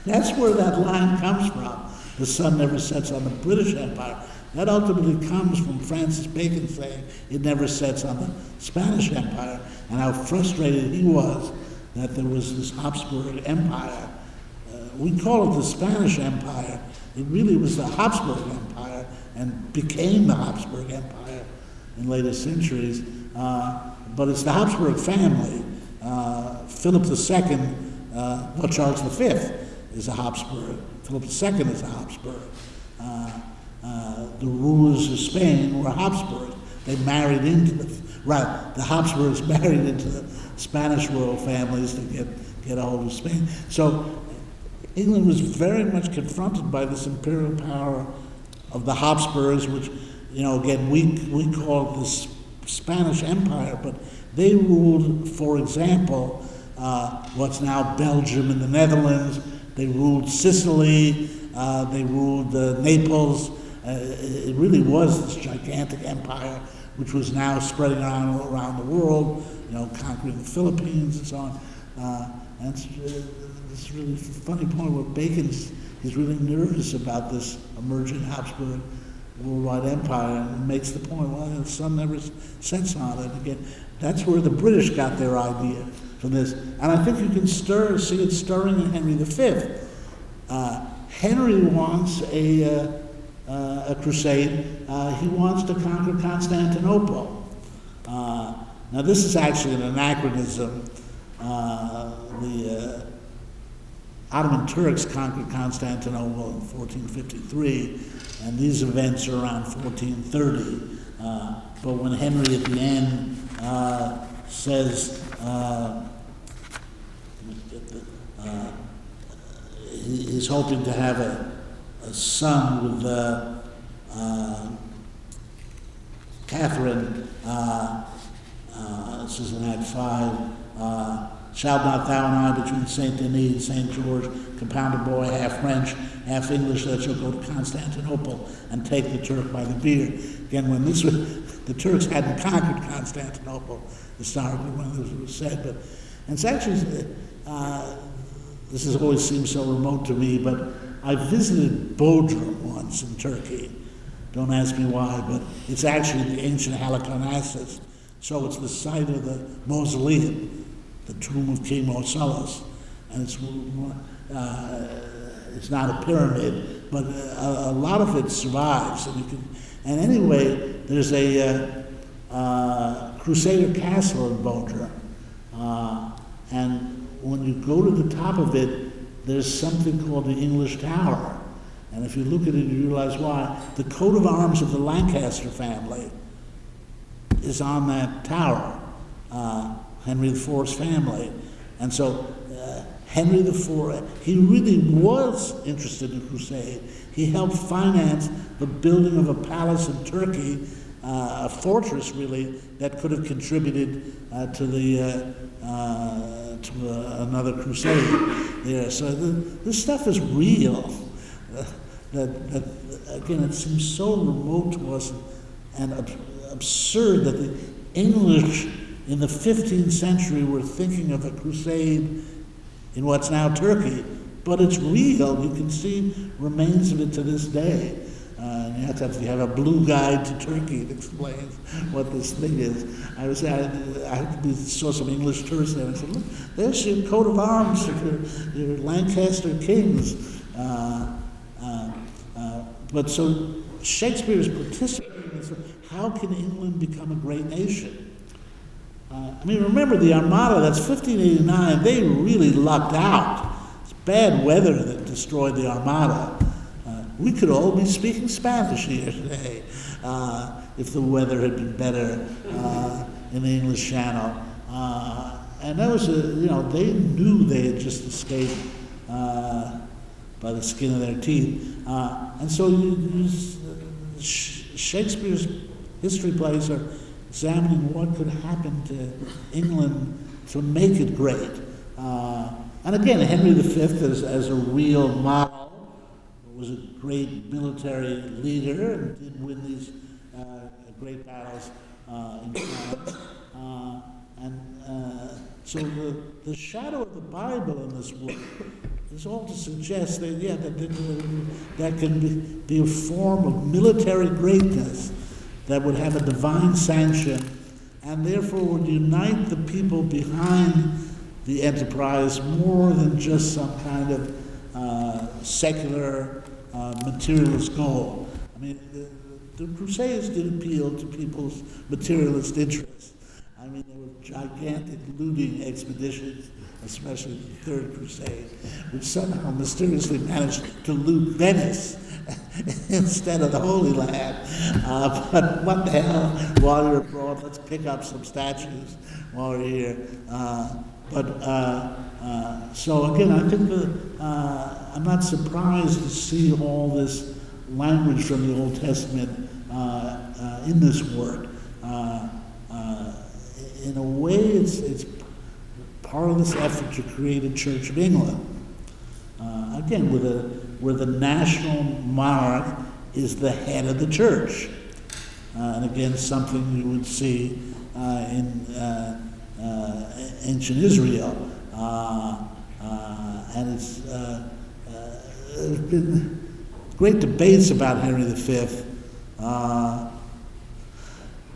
That's where that line comes from. The sun never sets on the British Empire. That ultimately comes from Francis Bacon saying it never sets on the Spanish Empire, and how frustrated he was that there was this Habsburg Empire. We call it the Spanish Empire. It really was the Habsburg Empire and became the Habsburg Empire in later centuries. But it's the Habsburg family. Philip II, Charles V is a Habsburg. Philip II is a Habsburg. The rulers of Spain were Habsburg. They married into the Habsburgs married into the Spanish royal families to get a hold of Spain. So England was very much confronted by this imperial power of the Habsburgs, which, again, we call it the Spanish Empire, but they ruled, for example, what's now Belgium and the Netherlands. They ruled Sicily. They ruled Naples. It really was this gigantic empire, which was now spreading around the world, conquering the Philippines and so on. And it's really a funny point where he's really nervous about this emerging Habsburg worldwide empire, and makes the point, well, the sun never sets on it. Again, that's where the British got their idea from this. And I think you can see it stirring in Henry V. Henry wants a crusade. He wants to conquer Constantinople. Now, this is actually an anachronism. The Ottoman Turks conquered Constantinople in 1453, and these events are around 1430. But when Henry at the end says he's hoping to have a son with Catherine, this is in Act 5, shall not thou and I between Saint Denis and Saint George compound a boy half French, half English, that shall go to Constantinople and take the Turk by the beard. Again, when the Turks hadn't conquered Constantinople, historically, when this was said, but, and it's actually, this has always seemed so remote to me, but I visited Bodrum once in Turkey. Don't ask me why, but it's actually the ancient Halicarnassus. So it's the site of the mausoleum, the tomb of King Mausolus. And it's not a pyramid, but a lot of it survives. And anyway, there's a Crusader castle in Bodrum. And when you go to the top of it, there's something called the English Tower. And if you look at it, you realize why. The coat of arms of the Lancaster family is on that tower, Henry IV's family. And so Henry IV, he really was interested in crusade. He helped finance the building of a palace in Turkey, a fortress really, that could have contributed to another crusade there. So this stuff is real. That again, it seems so remote to us and absurd that the English in the 15th century were thinking of a crusade in what's now Turkey, but it's real. You can see remains of it to this day. You have a blue guide to Turkey that explains what this thing is. I saw some English tourists there and I said, look, there's your coat of arms of your Lancaster kings. But so Shakespeare is participating in this. How can England become a great nation? Remember the Armada, that's 1589, they really lucked out. It's bad weather that destroyed the Armada. We could all be speaking Spanish here today if the weather had been better in the English Channel. And that was, they knew they had just escaped by the skin of their teeth. And so Shakespeare's history plays are examining what could happen to England to make it great. And again, Henry V as a real model was a great military leader and did win these great battles in France. So the shadow of the Bible in this book is all to suggest that, that can be a form of military greatness that would have a divine sanction and therefore would unite the people behind the enterprise more than just some kind of secular materialist goal. I mean, the Crusades did appeal to people's materialist interests. I mean, there were gigantic looting expeditions, especially the Third Crusade, which somehow mysteriously managed to loot Venice instead of the Holy Land. But what the hell, while you're abroad, let's pick up some statues while we're here. So again, I think I'm not surprised to see all this language from the Old Testament in this work. In a way, it's part of this effort to create a Church of England. Again, where the national monarch is the head of the church. And again, something you would see in ancient Israel. And there's been great debates about Henry V.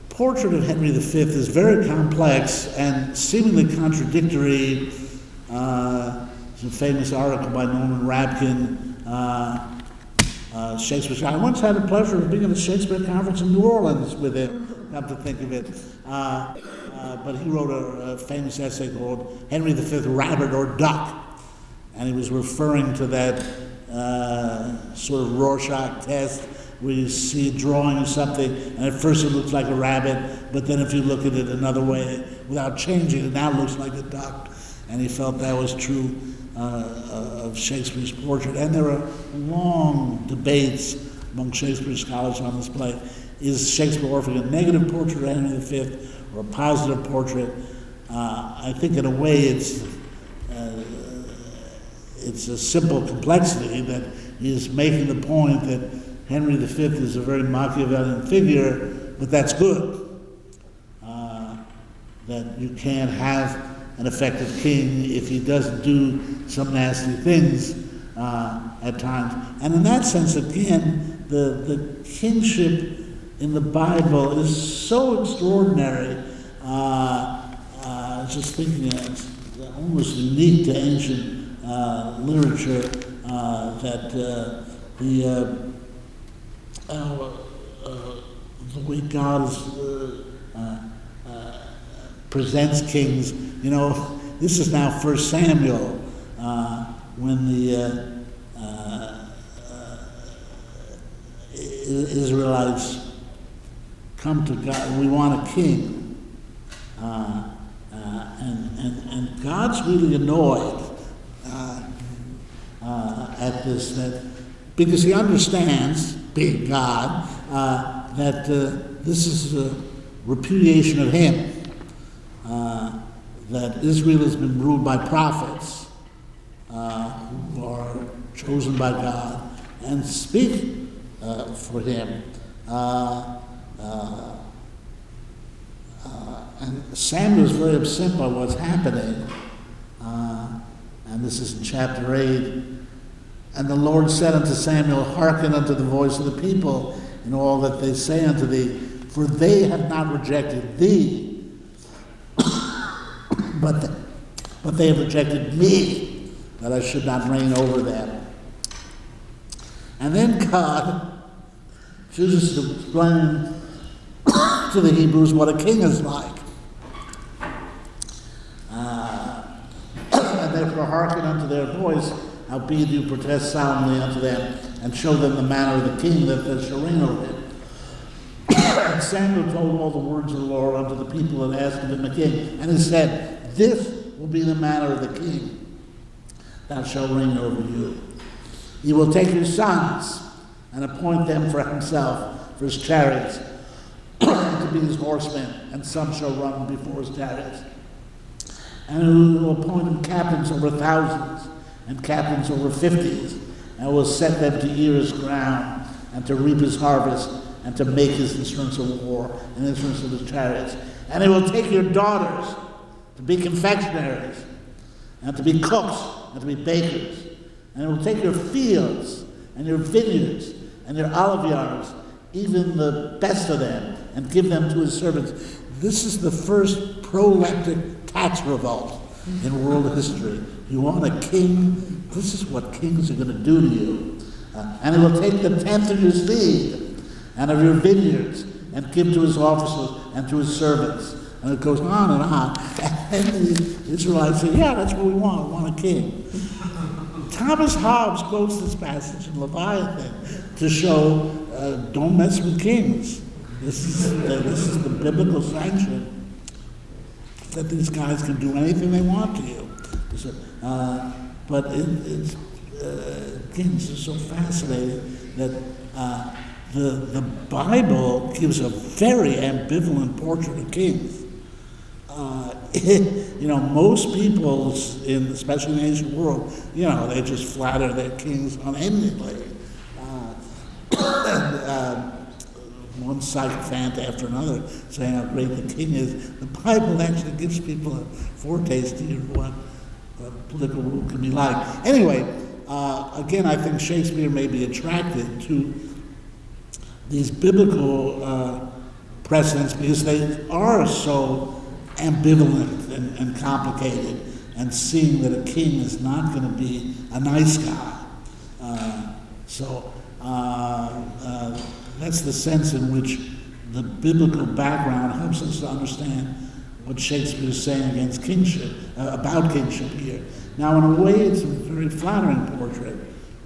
Portrait of Henry V is very complex and seemingly contradictory. There's a famous article by Norman Rabkin, Shakespeare. I once had the pleasure of being at a Shakespeare conference in New Orleans with him, come to think of it. But he wrote a famous essay called Henry V, Rabbit or Duck. And he was referring to that sort of Rorschach test where you see a drawing of something and at first it looks like a rabbit, but then if you look at it another way without changing, it now looks like a duck. And he felt that was true of Shakespeare's portrait. And there are long debates among Shakespeare scholars on this play. Is Shakespeare offering a negative portrait of Henry V or a positive portrait? I think in a way it's a simple complexity that he is making the point that Henry V is a very Machiavellian figure, but that's good. That you can't have an effective king if he doesn't do some nasty things at times. And in that sense, again, the kingship in the Bible is so extraordinary. Just thinking it's almost unique to ancient literature that the way God presents kings. You know, this is now 1 Samuel, when the Israelites come to God. We want a king, and God's really annoyed at this, because he understands, being God, that this is a repudiation of him. That Israel has been ruled by prophets who are chosen by God and speak for him. And Samuel is very upset by what's happening. And this is in chapter 8. And the Lord said unto Samuel, hearken unto the voice of the people in all that they say unto thee, for they have not rejected thee, but they have rejected me, that I should not reign over them. And then God chooses to explain to the Hebrews what a king is like. And therefore hearken unto their voice, howbeit you protest solemnly unto them, and show them the manner of the king that they shall reign over him. And Samuel told all the words of the Lord unto the people and asked of him a king. And he said, this will be the manner of the king that shall reign over you. He will take your sons and appoint them for himself, for his chariots, to be his horsemen, and some shall run before his chariots. And he will appoint him captains over thousands, and captains over 50s, and will set them to ear his ground, and to reap his harvest, and to make his instruments of war, and instruments of his chariots. And he will take your daughters to be confectionaries, and to be cooks, and to be bakers, And it will take your fields and your vineyards and your olive yards, even the best of them, and give them to his servants. This is the first proleptic tax revolt in world history. You want a king? This is what kings are going to do to you. And he will take the tenth of your seed and of your vineyards and give to his officers and to his servants. And it goes on and on. And the Israelites say, yeah, that's what we want. We want a king. Thomas Hobbes quotes this passage in Leviathan to show, don't mess with kings. This is the biblical sanction that these guys can do anything they want to you. But kings are so fascinating that the Bible gives a very ambivalent portrait of kings. Most people, especially in the ancient world, they just flatter their kings unendingly. One sycophant after another saying how great the king is. The Bible actually gives people a foretaste of what political rule can be like. Anyway, again, I think Shakespeare may be attracted to these biblical precedents because they are so ambivalent and complicated, and seeing that a king is not going to be a nice guy. That's the sense in which the biblical background helps us to understand what Shakespeare is saying against kingship, about kingship here. Now, in a way, it's a very flattering portrait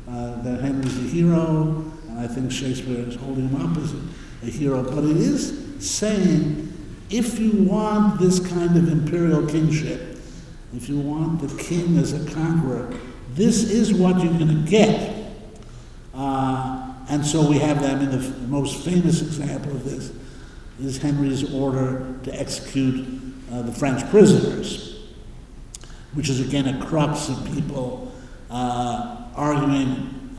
that Henry's a hero, and I think Shakespeare is holding him up as a hero, but it is saying, if you want this kind of imperial kingship, if you want the king as a conqueror, this is what you're going to get. And so we have them in the most famous example of this is Henry's order to execute the French prisoners, which is again a crux of people arguing,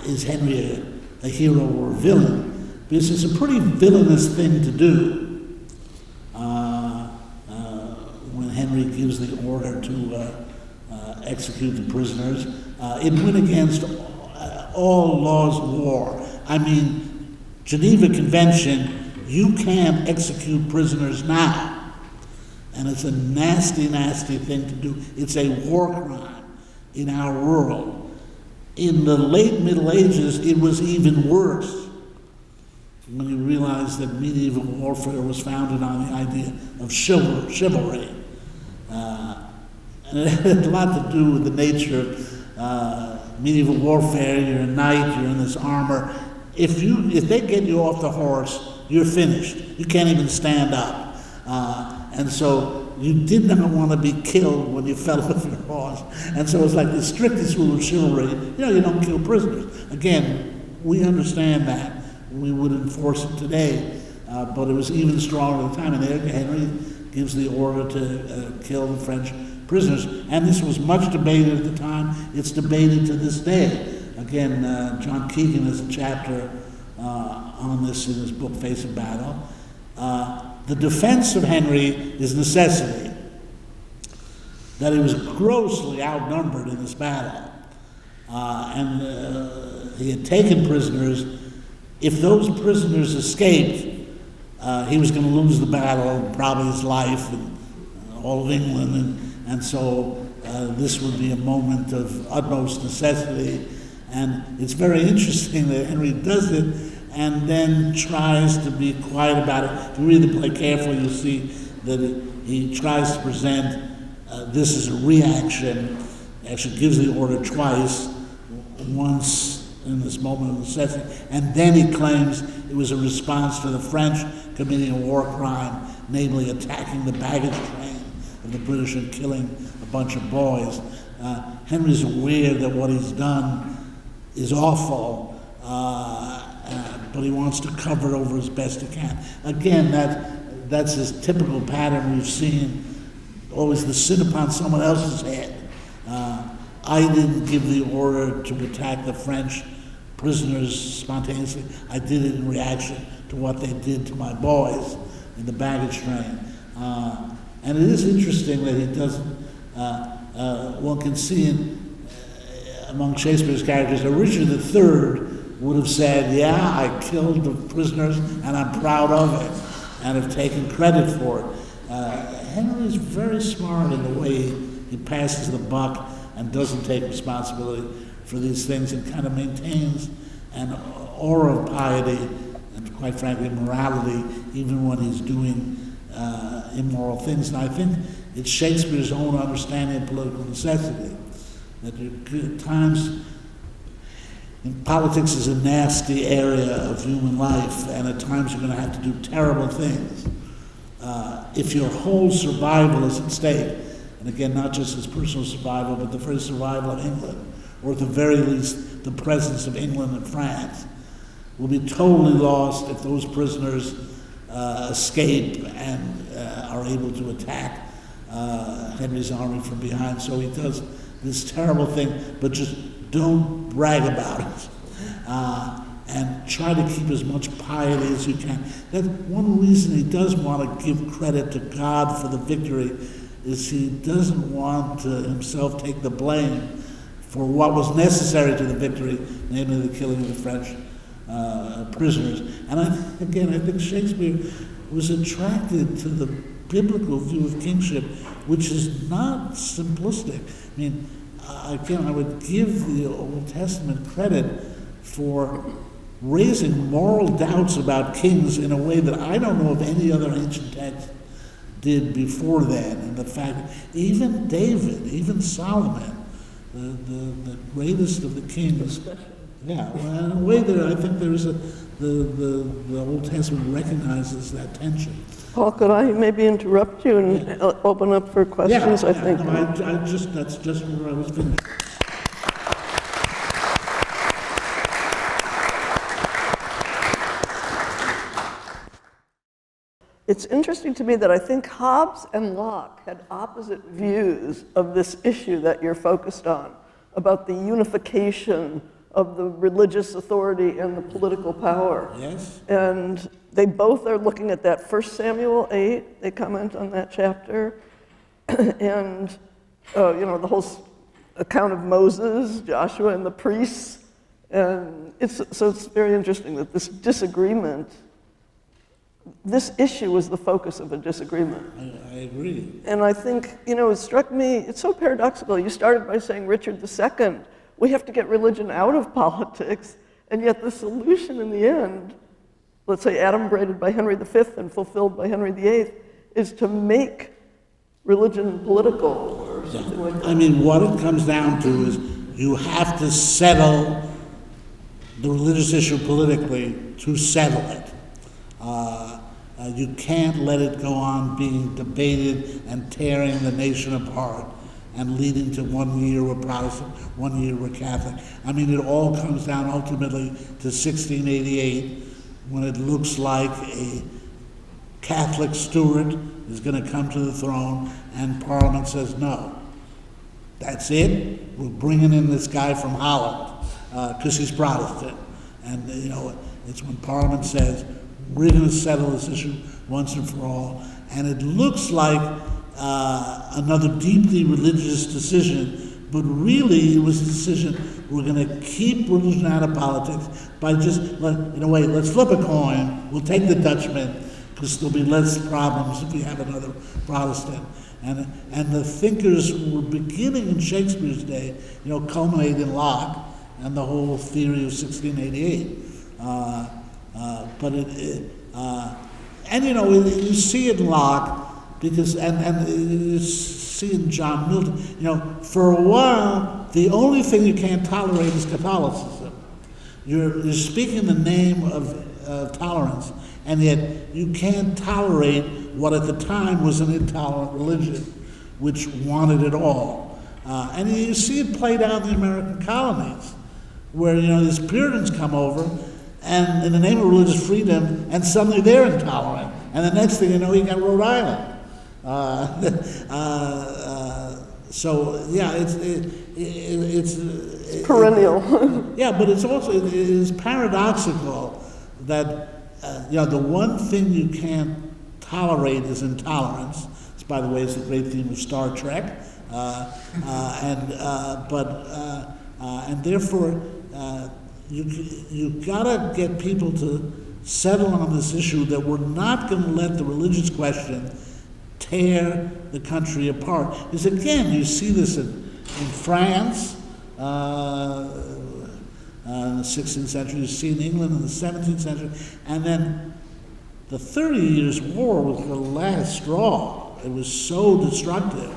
is Henry a hero or a villain? Because it's a pretty villainous thing to do when Henry gives the order to execute the prisoners. It went against all laws of war. I mean, Geneva Convention, you can't execute prisoners now. And it's a nasty, nasty thing to do. It's a war crime in our world. In the late Middle Ages, it was even worse. When you realize that medieval warfare was founded on the idea of chivalry. And it had a lot to do with the nature of medieval warfare. You're a knight, you're in this armor. If they get you off the horse, you're finished. You can't even stand up. And so you did not want to be killed when you fell off your horse. And so it's like the strictest rule of chivalry, you don't kill prisoners. Again, we understand that. We would enforce it today, but it was even stronger at the time. And there Henry gives the order to kill the French prisoners. And this was much debated at the time. It's debated to this day. Again, John Keegan has a chapter on this in his book, Face of Battle. The defense of Henry is necessity, that he was grossly outnumbered in this battle. And he had taken prisoners. If those prisoners escaped, he was going to lose the battle, probably his life, and all of England. And so this would be a moment of utmost necessity. And it's very interesting that Henry does it and then tries to be quiet about it. If you read the play carefully, you'll see that he tries to present this as a reaction. He actually gives the order twice, once in this moment of necessity, and then he claims it was a response to the French committing a war crime, namely attacking the baggage train of the British and killing a bunch of boys. Henry's aware that what he's done is awful, but he wants to cover it over as best he can. Again, that's his typical pattern we've seen, always the sin upon someone else's head. I didn't give the order to attack the French prisoners spontaneously. I did it in reaction to what they did to my boys in the baggage train. And it is interesting that he doesn't, one can see among Shakespeare's characters, Richard III would have said, yeah, I killed the prisoners and I'm proud of it and have taken credit for it. Henry is very smart in the way he passes the buck and doesn't take responsibility for these things and kind of maintains an aura of piety and, quite frankly, morality, even when he's doing immoral things. And I think it's Shakespeare's own understanding of political necessity, that at times politics is a nasty area of human life, and at times you're going to have to do terrible things. If your whole survival is at stake, and again, not just his personal survival, but the very survival of England, or at the very least, the presence of England and France, will be totally lost if those prisoners escape and are able to attack Henry's army from behind. So he does this terrible thing, but just don't brag about it. And try to keep as much piety as you can. That's one reason he does want to give credit to God for the victory, is he doesn't want to himself take the blame for what was necessary to the victory, namely the killing of the French prisoners. And I think Shakespeare was attracted to the biblical view of kingship, which is not simplistic. I mean, again, I would give the Old Testament credit for raising moral doubts about kings in a way that I don't know if any other ancient text did before then. And the fact that even David, even Solomon, the greatest of the kings, yeah, well, in a way that I think there is the Old Testament recognizes that tension. Paul, could I maybe interrupt you and open up for questions? I think. No, that's just where I was finished. It's interesting to me that I think Hobbes and Locke had opposite views of this issue that you're focused on, about the unification of the religious authority and the political power. Yes. And they both are looking at that 1 Samuel 8, they comment on that chapter, and the whole account of Moses, Joshua, and the priests. And it's very interesting that this disagreement, this issue was the focus of a disagreement. I agree. And I think, it struck me, it's so paradoxical. You started by saying Richard II, we have to get religion out of politics, and yet the solution in the end, let's say adumbrated by Henry V and fulfilled by Henry VIII, is to make religion political or something like that. I mean, what it comes down to is you have to settle the religious issue politically to settle it. You can't let it go on being debated and tearing the nation apart and leading to 1 year we're Protestant, 1 year we're Catholic. I mean, it all comes down ultimately to 1688, when it looks like a Catholic Stuart is going to come to the throne and Parliament says no. That's it. We're bringing in this guy from Holland because he's Protestant. And, it's when Parliament says, we're going to settle this issue once and for all. And it looks like another deeply religious decision, but really it was a decision, we're going to keep religion out of politics by just, in a way, let's flip a coin, we'll take the Dutchman, because there'll be less problems if we have another Protestant. And the thinkers were beginning in Shakespeare's day, culminate in Locke and the whole theory of 1688. You see it in Locke, because, and you see in John Milton, for a while, the only thing you can't tolerate is Catholicism. You're speaking the name of tolerance, and yet you can't tolerate what at the time was an intolerant religion, which wanted it all. And you see it played out in the American colonies, where, these Puritans come over, and in the name of religious freedom, and suddenly they're intolerant. And the next thing you know, you got Rhode Island. It's perennial. Yeah, but it's also, it is paradoxical that, the one thing you can't tolerate is intolerance. This, by the way, is the great theme of Star Trek. And therefore, you gotta get people to settle on this issue that we're not going to let the religious question tear the country apart. Because again, you see this in France, in the 16th century, you see in England in the 17th century, and then the 30 Years' War was the last straw. It was so destructive.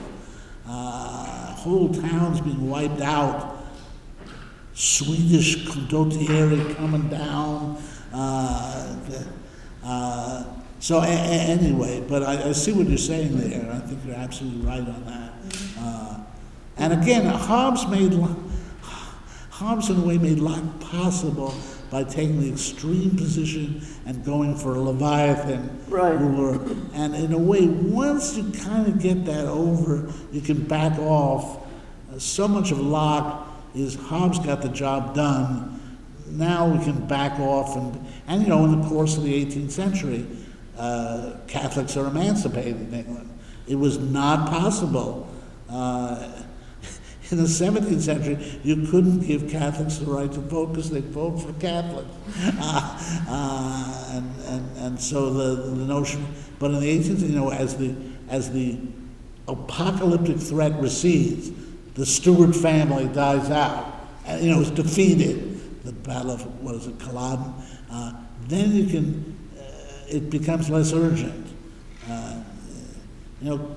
Whole towns being wiped out, Swedish condottieri coming down. So anyway, but I see what you're saying there, and I think you're absolutely right on that. And again, Hobbes in a way made life possible by taking the extreme position and going for a Leviathan Right. ruler. And in a way, once you kind of get that over, you can back off. So much of Locke is Hobbes got the job done. Now we can back off, and in the course of the 18th century, Catholics are emancipated in England. It was not possible. In the 17th century, you couldn't give Catholics the right to vote because they'd vote for Catholics. And so the notion, but in the 18th, as the apocalyptic threat recedes, the Stuart family dies out, and is defeated. The Battle of, Culloden, then you can, it becomes less urgent.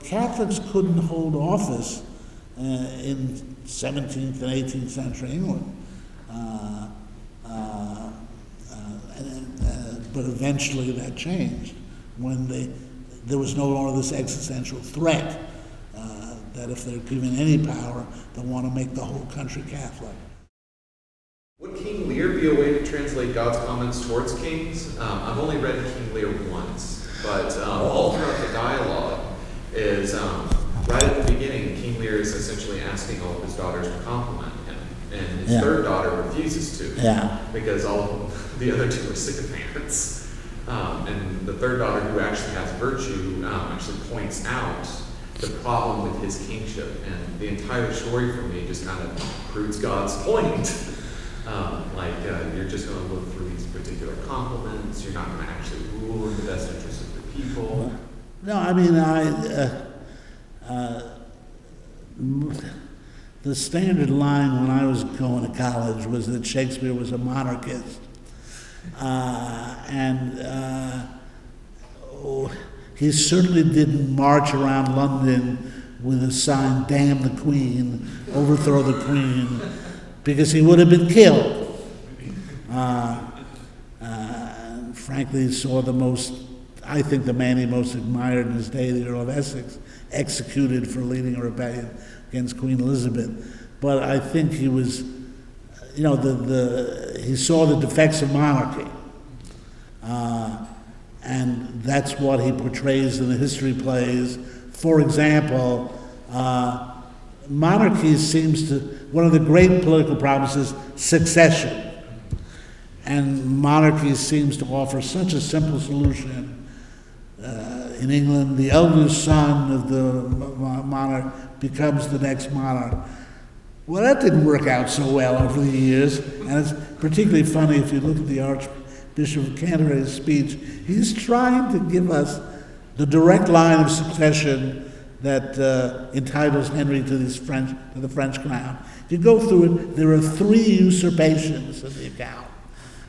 Catholics couldn't hold office in 17th and 18th century England. But eventually that changed when there was no longer this existential threat that if they're given any power, they'll want to make the whole country Catholic. Would King Lear be a way to translate God's comments towards kings? I've only read King Lear once, but all throughout the dialogue is right at the beginning, King Lear is essentially asking all of his daughters to compliment him, and his third daughter refuses to, because all the other two are sycophants. And the third daughter, who actually has virtue, actually points out the problem with his kingship, and the entire story for me just kind of proves God's point. You're just going to look for these particular compliments. You're not going to actually rule in the best interest of the people. No, I mean, the standard line when I was going to college was that Shakespeare was a monarchist. He certainly didn't march around London with a sign, "Damn the Queen," overthrow the Queen, because he would have been killed. Frankly, he saw the man he most admired in his day, the Earl of Essex, executed for leading a rebellion against Queen Elizabeth. But I think he was, he saw the defects of monarchy. And that's what he portrays in the history plays. For example, monarchy one of the great political problems is succession. And monarchy seems to offer such a simple solution. In England, the eldest son of the monarch becomes the next monarch. Well, that didn't work out so well over the years, and it's particularly funny if you look at the Archbishop of Cantor's speech. He's trying to give us the direct line of succession that entitles Henry to the French crown. If you go through it, there are 3 usurpations in the account,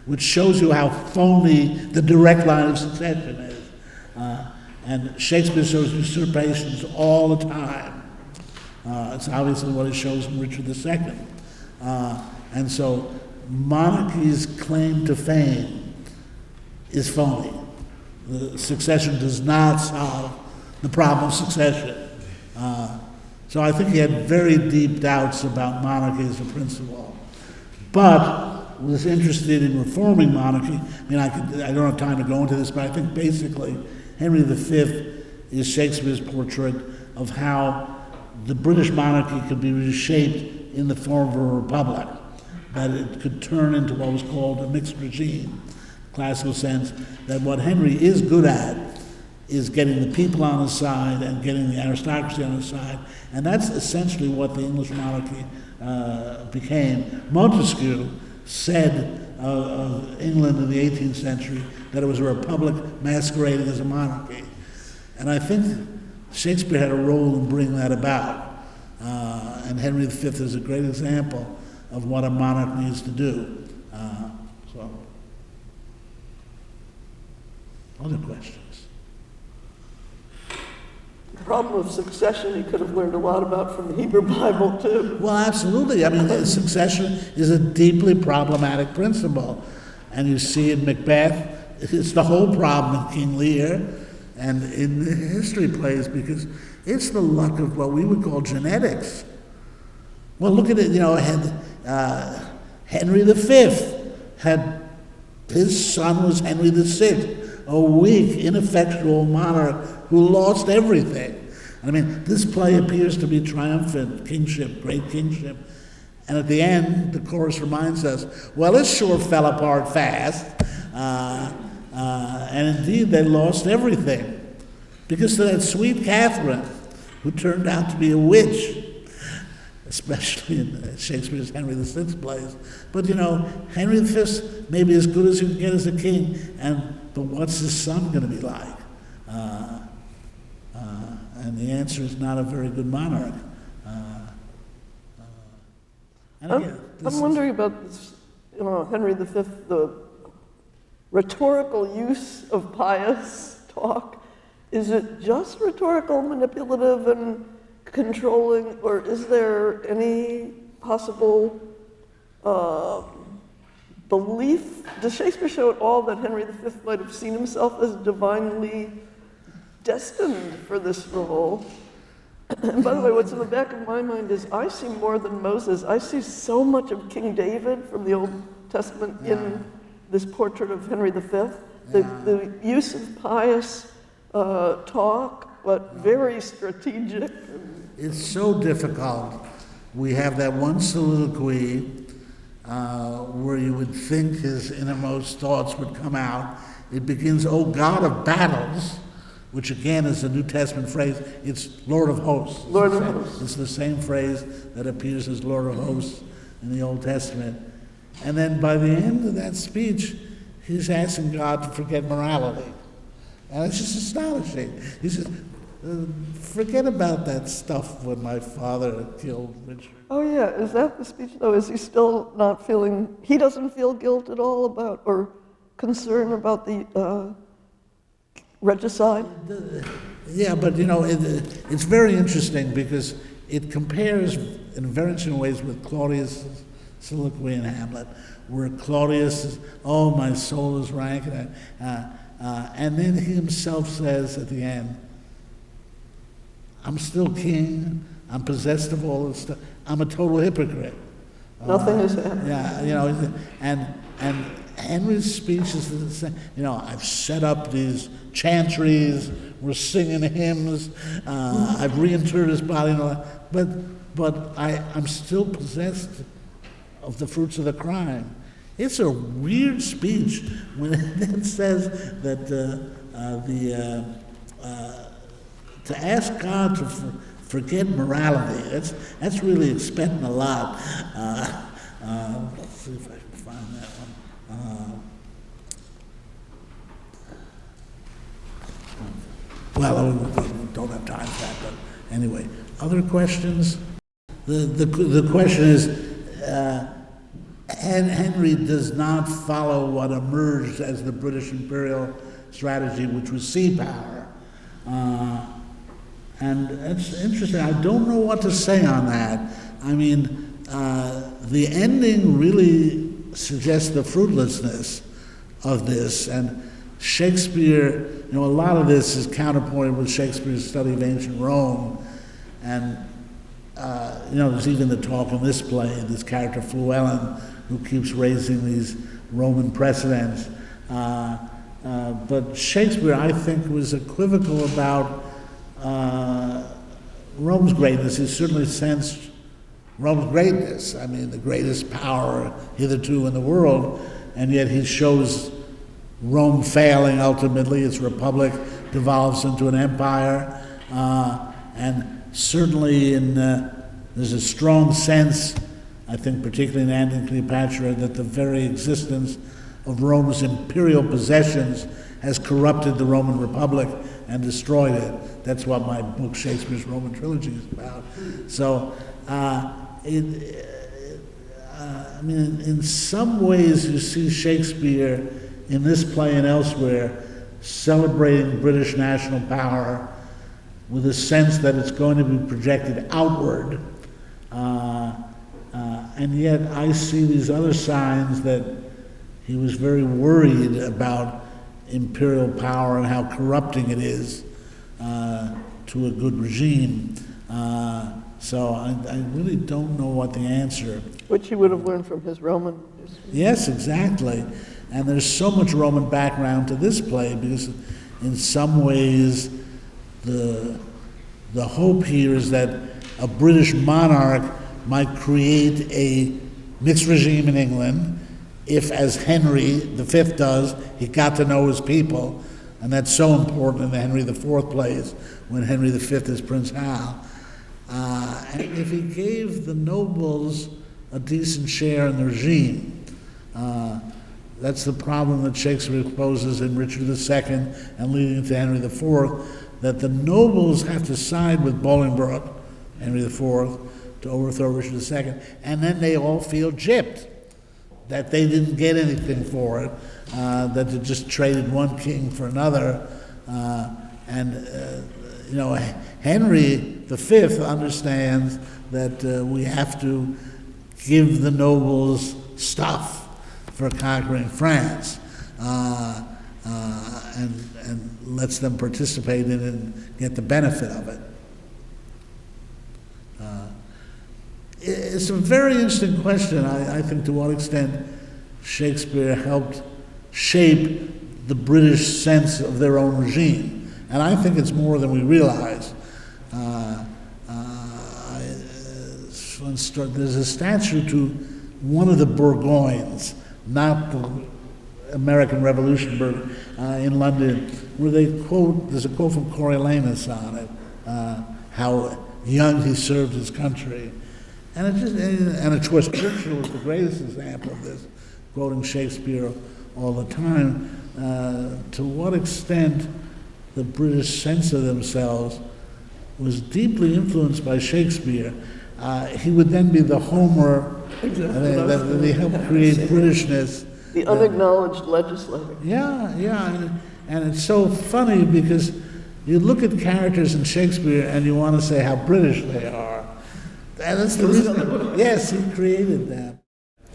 which shows you how phony the direct line of succession is. And Shakespeare shows usurpations all the time. It's obviously what he shows in Richard II. And so monarchy's claim to fame is phony. The succession does not solve the problem of succession. So I think he had very deep doubts about monarchy as a principle. But was interested in reforming monarchy. I don't have time to go into this, but I think basically Henry V is Shakespeare's portrait of how the British monarchy could be reshaped in the form of a republic, that it could turn into what was called a mixed regime, classical sense, that what Henry is good at is getting the people on his side and getting the aristocracy on his side, and that's essentially what the English monarchy became. Montesquieu said of England in the 18th century that it was a republic masquerading as a monarchy. And I think Shakespeare had a role in bringing that about. And Henry V is a great example of what a monarch needs to do. Other questions? The problem of succession he could have learned a lot about from the Hebrew Bible, too. Well, absolutely. I mean, succession is a deeply problematic principle. And you see in Macbeth, it's the whole problem in King Lear and in the history plays, because it's the luck of what we would call genetics. Well, look at it, Henry V his son was Henry VI, a weak, ineffectual monarch who lost everything. I mean, this play appears to be triumphant, kingship, great kingship. And at the end, the chorus reminds us, well, it sure fell apart fast. And indeed, they lost everything. Because of that sweet Catherine, who turned out to be a witch, especially in Shakespeare's Henry VI plays. But Henry V may be as good as you can get as a king, but what's his son going to be like? And the answer is not a very good monarch. I'm wondering about this, Henry V, the rhetorical use of pious talk. Is it just rhetorical, manipulative, and controlling, or is there any possible belief? Does Shakespeare show at all that Henry V might have seen himself as divinely destined for this role? And by the way, what's in the back of my mind is I see more than Moses. I see so much of King David from the Old Testament in this portrait of Henry V. The use of pious talk, but very strategic. It's so difficult. We have that one soliloquy where you would think his innermost thoughts would come out. It begins, "O God of battles," which again is a New Testament phrase. It's Lord of hosts. Lord of hosts. It's the same phrase that appears as Lord of hosts in the Old Testament. And then by the end of that speech, he's asking God to forget morality. And it's just astonishing. He says, forget about that stuff when my father killed Richard. Oh yeah, is that the speech though? Is he still not feeling, he doesn't feel guilt at all about, or concern about the regicide? Yeah, but it's very interesting because it compares in very interesting ways with Claudius' soliloquy in Hamlet, where Claudius says, "Oh, my soul is rank," and then he himself says at the end, "I'm still king. I'm possessed of all this stuff. I'm a total hypocrite." Nothing is happening. Yeah, and Henry's speech is the same. I've set up these chantries. We're singing hymns. I've reinterred his body, but I'm still possessed of the fruits of the crime. It's a weird speech when it then says that to ask God to forget morality. That's really expecting a lot. Let's see if I can find that one. Well, we don't have time for that, but anyway. Other questions? The question is, Henry does not follow what emerged as the British imperial strategy, which was sea power. And it's interesting. I don't know what to say on that. I mean, the ending really suggests the fruitlessness of this. And Shakespeare, a lot of this is counterpointed with Shakespeare's study of ancient Rome. And, there's even the talk in this play, this character Fluellen, who keeps raising these Roman precedents. But Shakespeare, I think, was equivocal about Rome's greatness. He certainly sensed Rome's greatness. I mean, the greatest power hitherto in the world, and yet he shows Rome failing ultimately. Its republic devolves into an empire, and certainly there's a strong sense I think particularly in Antony and Cleopatra, that the very existence of Rome's imperial possessions has corrupted the Roman Republic and destroyed it. That's what my book, Shakespeare's Roman Trilogy, is about. So, I mean, in some ways you see Shakespeare in this play and elsewhere celebrating British national power with a sense that it's going to be projected outward. And yet I see these other signs that he was very worried about imperial power and how corrupting it is to a good regime. So I really don't know what the answer. Which he would have learned from his Roman history. Yes, exactly. And there's so much Roman background to this play because in some ways the hope here is that a British monarch might create a mixed regime in England if, as Henry V does, he got to know his people. And that's so important in the Henry IV plays when Henry V is Prince Hal. And if he gave the nobles a decent share in the regime, that's the problem that Shakespeare poses in Richard II and leading to Henry IV, that the nobles have to side with Bolingbroke, Henry IV, to overthrow Richard II, and then they all feel gypped, that they didn't get anything for it, that they just traded one king for another. You know, Henry V understands that we have to give the nobles stuff for conquering France, and lets them participate in it and get the benefit of it. It's a very interesting question, I think, to what extent Shakespeare helped shape the British sense of their own regime. And I think it's more than we realize. There's a statue to one of the Bourgoignes, not the American Revolution in London, where they quote, there's a quote from Coriolanus on it, how young he served his country. And of course, Churchill is the greatest example of this, quoting Shakespeare all the time. To what extent the British sense of themselves was deeply influenced by Shakespeare. He would then be the Homer that he helped create Britishness. The unacknowledged legislator. Yeah, and it's so funny because you look at characters in Shakespeare and you want to say how British they are. And that's the reason. Yes, he created them.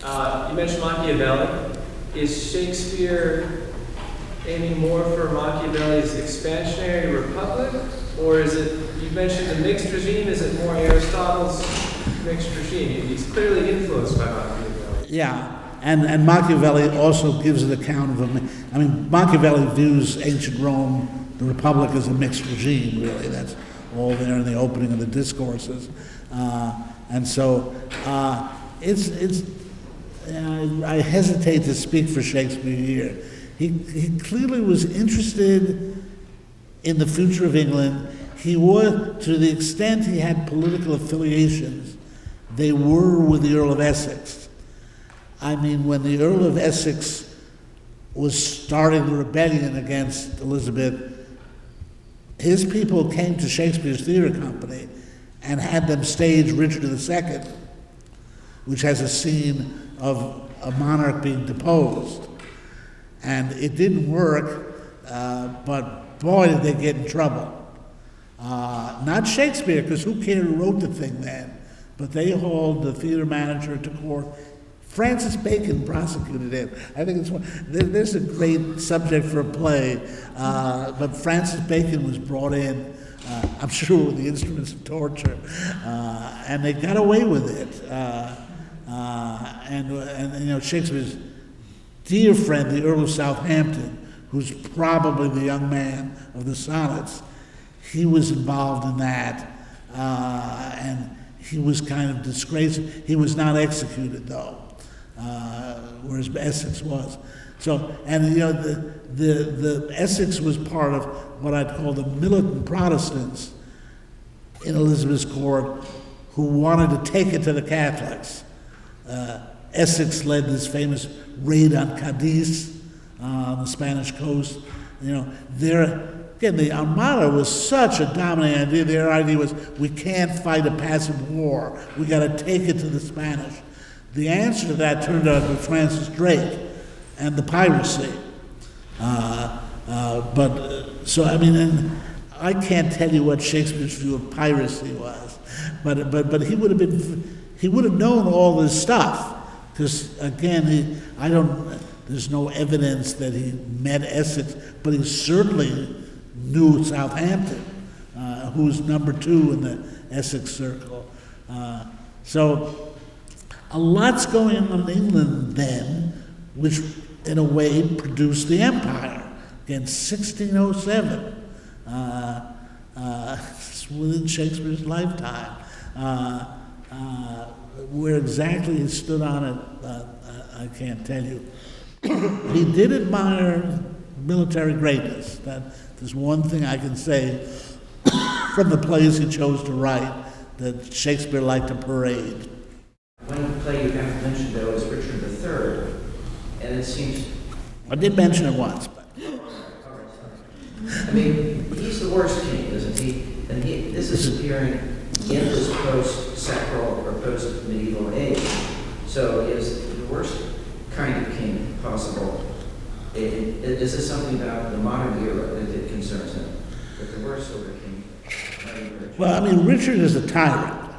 You mentioned Machiavelli. Is Shakespeare aiming more for Machiavelli's expansionary republic, or is it, you mentioned the mixed regime, is it more Aristotle's mixed regime? He's clearly influenced by Machiavelli. Yeah, and Machiavelli also gives an account of Machiavelli views ancient Rome, the republic, as a mixed regime, really. That's all there in the opening of the discourses. And so I hesitate to speak for Shakespeare here. He clearly was interested in the future of England. He was, to the extent he had political affiliations, they were with the Earl of Essex. I mean, when the Earl of Essex was starting the rebellion against Elizabeth, his people came to Shakespeare's theater company and had them stage Richard II, which has a scene of a monarch being deposed. And it didn't work, but boy, did they get in trouble. Not Shakespeare, because who cared who wrote the thing then? But they hauled the theater manager to court. Francis Bacon prosecuted it. I think it's one. There's a great subject for a play, but Francis Bacon was brought in, I'm sure with the instruments of torture, and they got away with it. And you know, Shakespeare's dear friend, the Earl of Southampton, who's probably the young man of the sonnets, he was involved in that, and he was kind of disgraced. He was not executed though, whereas Essex was. So, and you know, the Essex was part of what I'd call the militant Protestants in Elizabeth's court, who wanted to take it to the Catholics. Essex led this famous raid on Cadiz on the Spanish coast. Again, the Armada was such a dominating idea. Their idea was, we can't fight a passive war. We got to take it to the Spanish. The answer to that turned out to be Francis Drake and the piracy. And I can't tell you what Shakespeare's view of piracy was, but he would have known all this stuff, because again, there's no evidence that he met Essex, but he certainly knew Southampton, who was number 2 in the Essex circle. So a lot's going on in England then, which in a way produced the empire. Again, 1607, within Shakespeare's lifetime. Where exactly he stood on it, I can't tell you. He did admire military greatness. There's one thing I can say from the plays he chose to write, that Shakespeare liked to parade. One play you haven't mentioned, though, is Richard III, and it seems... I did mention it once, but... I mean, he's the worst king, isn't he? And this is appearing in this post-sacral or post-medieval age. So he is the worst kind of king possible. Is this something about the modern era that it concerns him? That the worst sort of king might emerge? Well, I mean, Richard is a tyrant.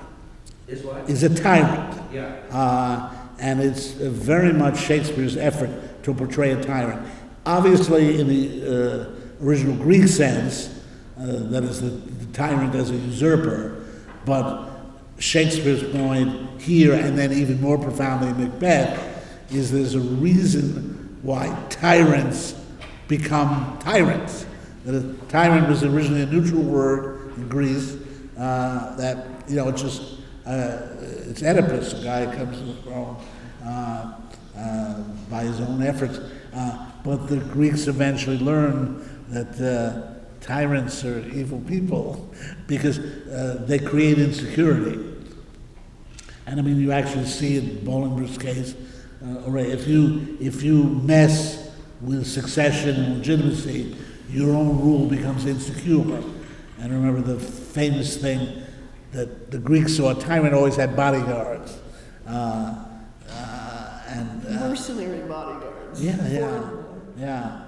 Is what? Is a tyrant. Yeah. And it's very much Shakespeare's effort to portray a tyrant. Obviously, in the original Greek sense, that is the tyrant as a usurper, but Shakespeare's point here, and then even more profoundly in Macbeth, is there's a reason why tyrants become tyrants. That a tyrant was originally a neutral word in Greece, that, it's Oedipus, a guy who comes to the throne by his own efforts. But the Greeks eventually learned that tyrants are evil people because they create insecurity. And I mean, you actually see in Bolingbroke's case, if you mess with succession and legitimacy, your own rule becomes insecure. And remember the famous thing that the Greeks saw, a tyrant always had bodyguards. Mercenary bodyguards. Yeah.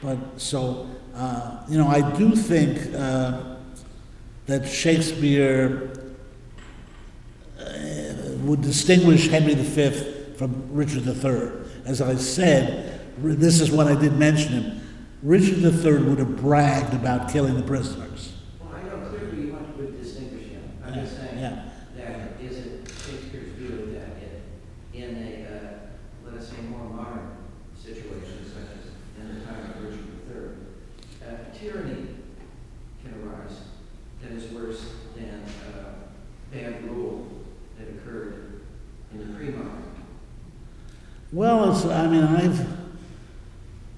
But so, I do think that Shakespeare would distinguish Henry V from Richard III. As I said, this is what I did mention him. Richard III would have bragged about killing the prisoners. Well, I know clearly you would distinguish him. I'm just saying that is it Shakespeare's view that in a, let us say, more modern situation, such as in the time of Richard III, tyranny can arise that is worse than bad rule that occurred in the pre-modern. Well,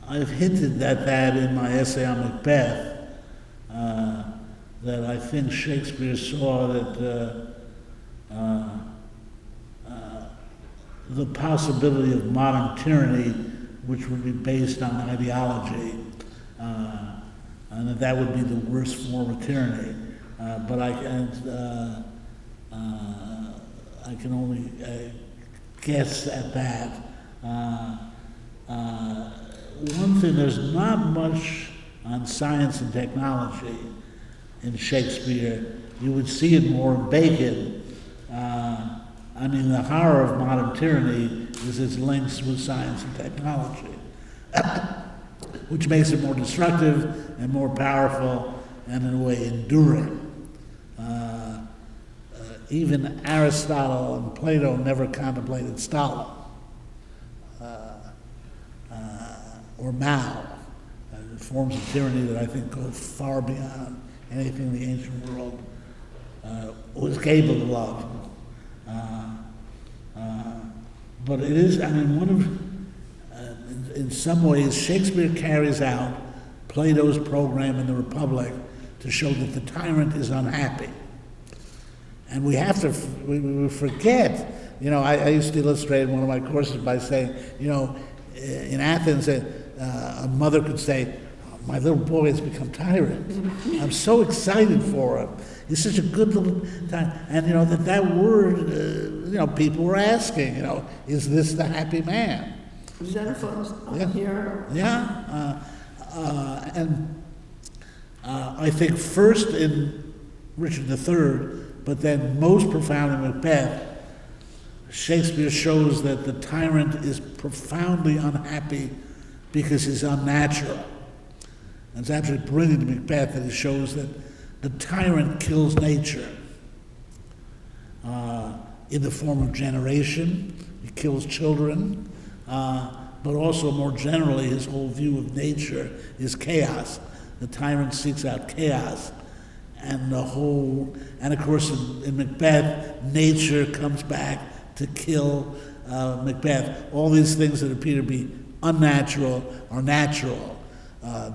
I've hinted at that in my essay on Macbeth, that I think Shakespeare saw that the possibility of modern tyranny, which would be based on ideology, and that would be the worst form of tyranny. But I can only guess at that. One thing, there's not much on science and technology in Shakespeare. You would see it more in Bacon. The horror of modern tyranny is its links with science and technology, which makes it more destructive and more powerful and in a way enduring. Even Aristotle and Plato never contemplated Stalin or Mao, forms of tyranny that I think go far beyond anything the ancient world was capable of. But it is, in some ways, Shakespeare carries out Plato's program in the Republic to show that the tyrant is unhappy. And we forget You know, I used to illustrate in one of my courses by saying, you know, in Athens, a mother could say, my little boy has become tyrant. I'm so excited for him. He's such a good little tyrant. And, you know, that word, you know, people were asking, you know, is this the happy man? Xenophon's Yeah. here. Yeah. And I think first in Richard III, but then most profound in Macbeth, Shakespeare shows that the tyrant is profoundly unhappy because he's unnatural. And it's absolutely brilliant in Macbeth that he shows that the tyrant kills nature in the form of generation. He kills children, but also more generally, his whole view of nature is chaos. The tyrant seeks out chaos. And of course in Macbeth, nature comes back to kill Macbeth. All these things that appear to be unnatural are natural.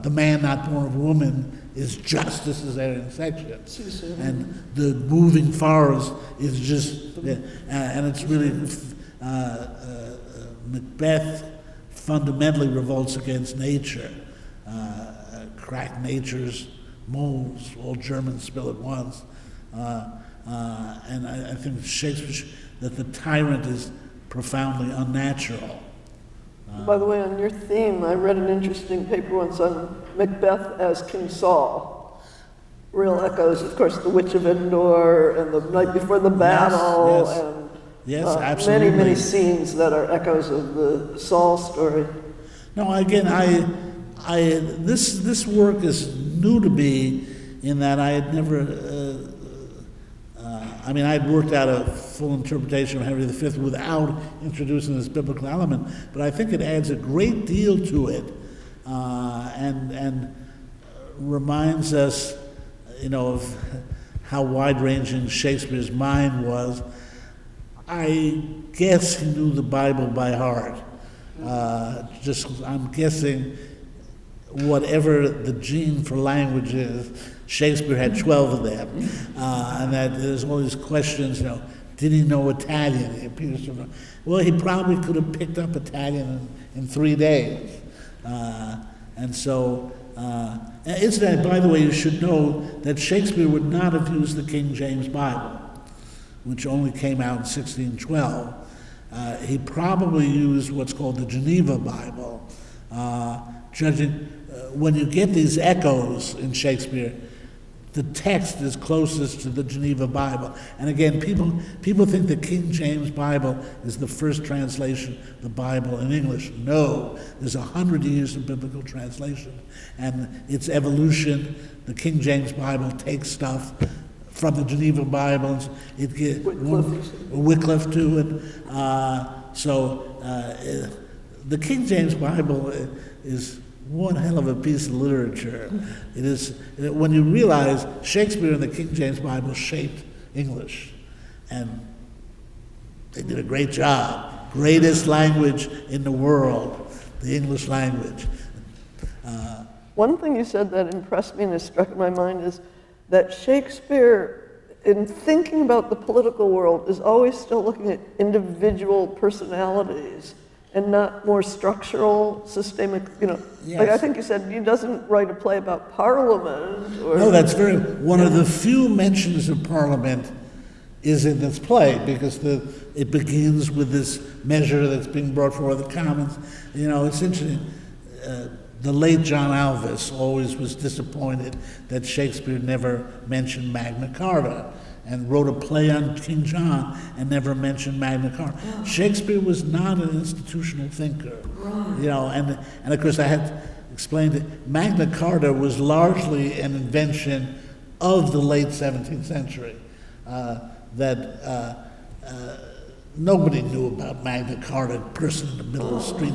The man not born of woman is just as cesarean section. And the moving forest is just, and it's really, Macbeth fundamentally revolts against nature. Crack nature's molds, all Germans spill at once. And I think Shakespeare, that the tyrant is profoundly unnatural. By the way, on your theme, I read an interesting paper once on Macbeth as King Saul. Real echoes, of course, the Witch of Endor and the night before the battle, yes. and Yes, absolutely. many scenes that are echoes of the Saul story. No, again, this work is new to me in that I had never. I mean, I'd worked out a full interpretation of Henry V without introducing this biblical element, but I think it adds a great deal to it, and reminds us, you know, of how wide-ranging Shakespeare's mind was. I guess he knew the Bible by heart. I'm guessing whatever the gene for language is, Shakespeare had 12 of them. And that there's all these questions, you know, did he know Italian? He appears to know. Well, he probably could have picked up Italian in 3 days. And so, incidentally, by the way, you should know that Shakespeare would not have used the King James Bible, which only came out in 1612. He probably used what's called the Geneva Bible. When you get these echoes in Shakespeare, the text is closest to the Geneva Bible. And again, people think the King James Bible is the first translation of the Bible in English. No, there's 100 years of biblical translation, and its evolution. The King James Bible takes stuff from the Geneva Bibles. It gets Wycliffe too, and the King James Bible is one hell of a piece of literature. It is, when you realize Shakespeare and the King James Bible shaped English, and they did a great job. Greatest language in the world, the English language. One thing you said that impressed me and has struck in my mind is that Shakespeare, in thinking about the political world, is always still looking at individual personalities and not more structural, systemic, you know. Yes. Like I think you said, he doesn't write a play about Parliament or... No, that's one of the few mentions of Parliament is in this play, because it begins with this measure that's being brought before the Commons. You know, it's interesting. The late John Alvis always was disappointed that Shakespeare never mentioned Magna Carta, and wrote a play on King John and never mentioned Magna Carta. Yeah. Shakespeare was not an institutional thinker, you know, and of course I had to explain that Magna Carta was largely an invention of the late 17th century, nobody knew about Magna Carta, person in the middle of the street.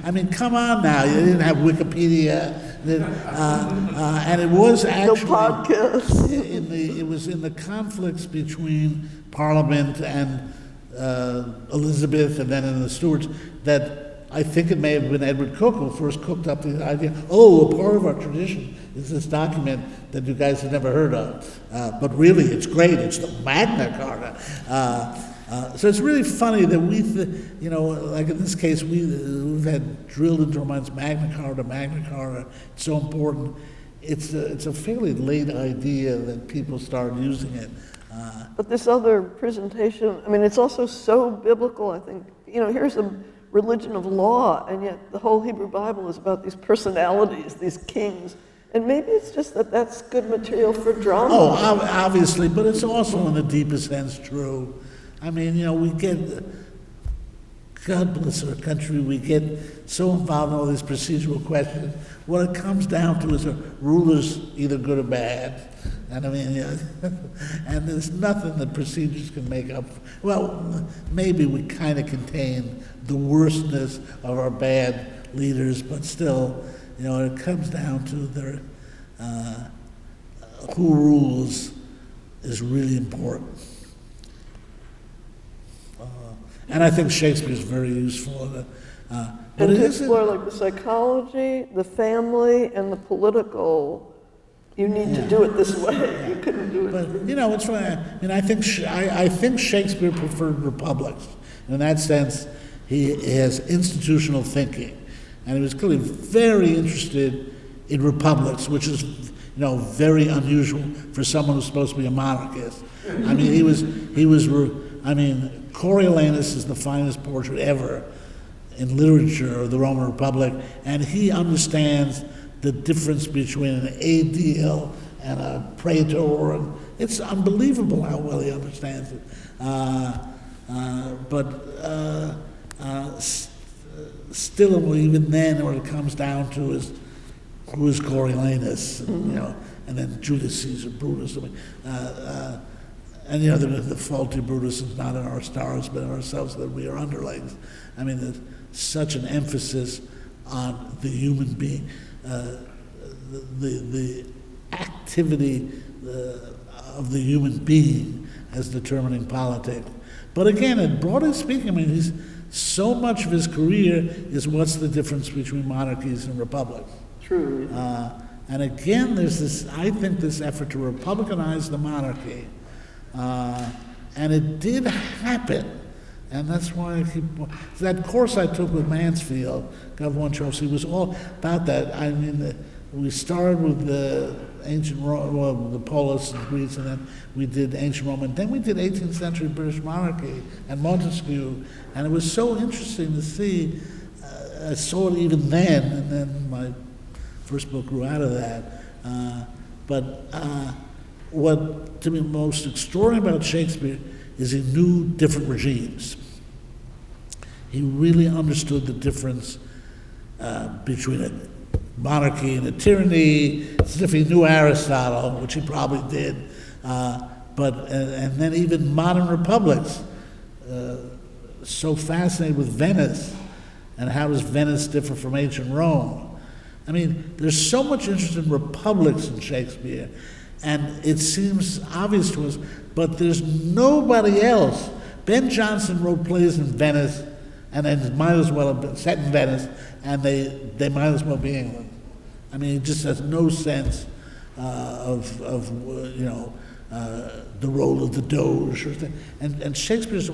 I mean, come on now, you didn't have Wikipedia, and it was actually... No podcasts. It was in the conflicts between Parliament and Elizabeth and then in the Stuarts that I think it may have been Edward Coke who first cooked up the idea, a part of our tradition is this document that you guys have never heard of. But really, it's great. It's the Magna Carta. So it's really funny that like in this case, we've had drilled into our minds Magna Carta, it's so important. It's a fairly late idea that people started using it. But this other presentation, I mean, it's also so biblical, I think. Here's a religion of law, and yet the whole Hebrew Bible is about these personalities, these kings. And maybe it's just that that's good material for drama. Oh, obviously, but it's also in the deepest sense true. I mean, we get, God bless our country, we get so involved in all these procedural questions. What it comes down to is a ruler's either good or bad. And I mean, and there's nothing that procedures can make up. Well, maybe we kind of contain the worstness of our bad leaders, but still, it comes down to their who rules is really important. And I think Shakespeare is very useful. And to explore like the psychology, the family, and the political, you need to do it this way. You couldn't do it. But it's funny. I mean, I think Shakespeare preferred republics. In that sense, he has institutional thinking, and he was clearly very interested in republics, which is very unusual for someone who's supposed to be a monarchist. I mean, Coriolanus is the finest portrait ever in literature of the Roman Republic, and he understands the difference between an aedile and a praetor, and it's unbelievable how well he understands it. Still, even then, what it comes down to is who is Coriolanus, and then Julius Caesar, Brutus. And the faulty Brutus is not in our stars, but in ourselves, that we are underlings. I mean, there's such an emphasis on the human being, the activity of the human being as determining politics. But again, broadly speaking, I mean, so much of his career is what's the difference between monarchies and republics. True. And again, there's this effort to republicanize the monarchy. And it did happen, and that's why that course I took with Mansfield, Gov. Charles, was all about that. I mean, we started with the ancient Rome, the Polis and Greece, and then we did ancient Rome, and then we did 18th century British monarchy and Montesquieu, and it was so interesting to see. I saw it even then, and then my first book grew out of that. What to me most extraordinary about Shakespeare is he knew different regimes. He really understood the difference between a monarchy and a tyranny. It's if he knew Aristotle, which he probably did, and then even modern republics. So fascinated with Venice, and how does Venice differ from ancient Rome? I mean, there's so much interest in republics in Shakespeare. And it seems obvious to us, but there's nobody else. Ben Jonson wrote plays in Venice, and it might as well have been set in Venice, and they might as well be England. I mean, it just has no sense of the role of the Doge or thing. And Shakespeare's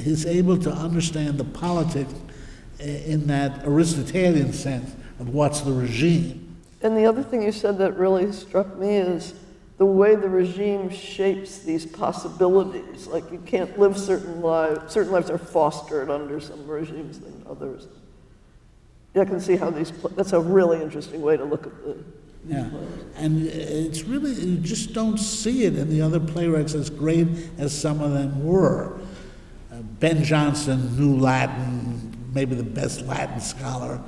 he's able to understand the politics in that Aristotelian sense of what's the regime. And the other thing you said that really struck me is the way the regime shapes these possibilities. Like, you can't live certain lives. Certain lives are fostered under some regimes than others. I can see how that's a really interesting way to look at the Yeah, and it's really, you just don't see it in the other playwrights as great as some of them were. Ben Jonson knew Latin, maybe the best Latin scholar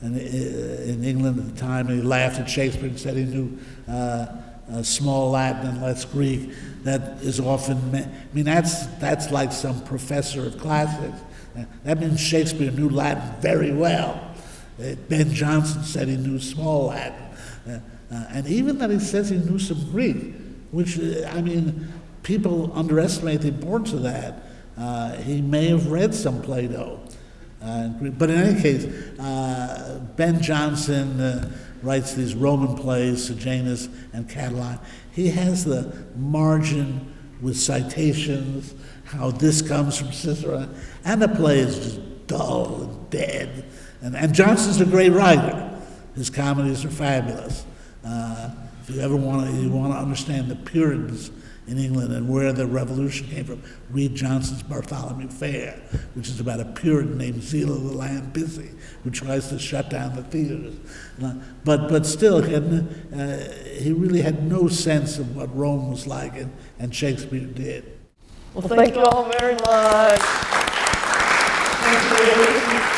in England at the time, and he laughed at Shakespeare and said he knew small Latin and less Greek. That is often, I mean, that's like some professor of classics. That means Shakespeare knew Latin very well. Ben Jonson said he knew small Latin. And even that he says he knew some Greek, which, I mean, people underestimate the importance of that. He may have read some Plato. But in any case, Ben Jonson writes these Roman plays, Sejanus and Catiline. He has the margin with citations how this comes from Cicero. And the play is just dull and dead. And Johnson's a great writer. His comedies are fabulous. If you ever want to understand the Puritans in England and where the revolution came from, read Johnson's Bartholomew Fair, which is about a Puritan named Zeal of the Land Busy, who tries to shut down the theaters. But still, he really had no sense of what Rome was like, and Shakespeare did. Well, thank you all very much. Thank you.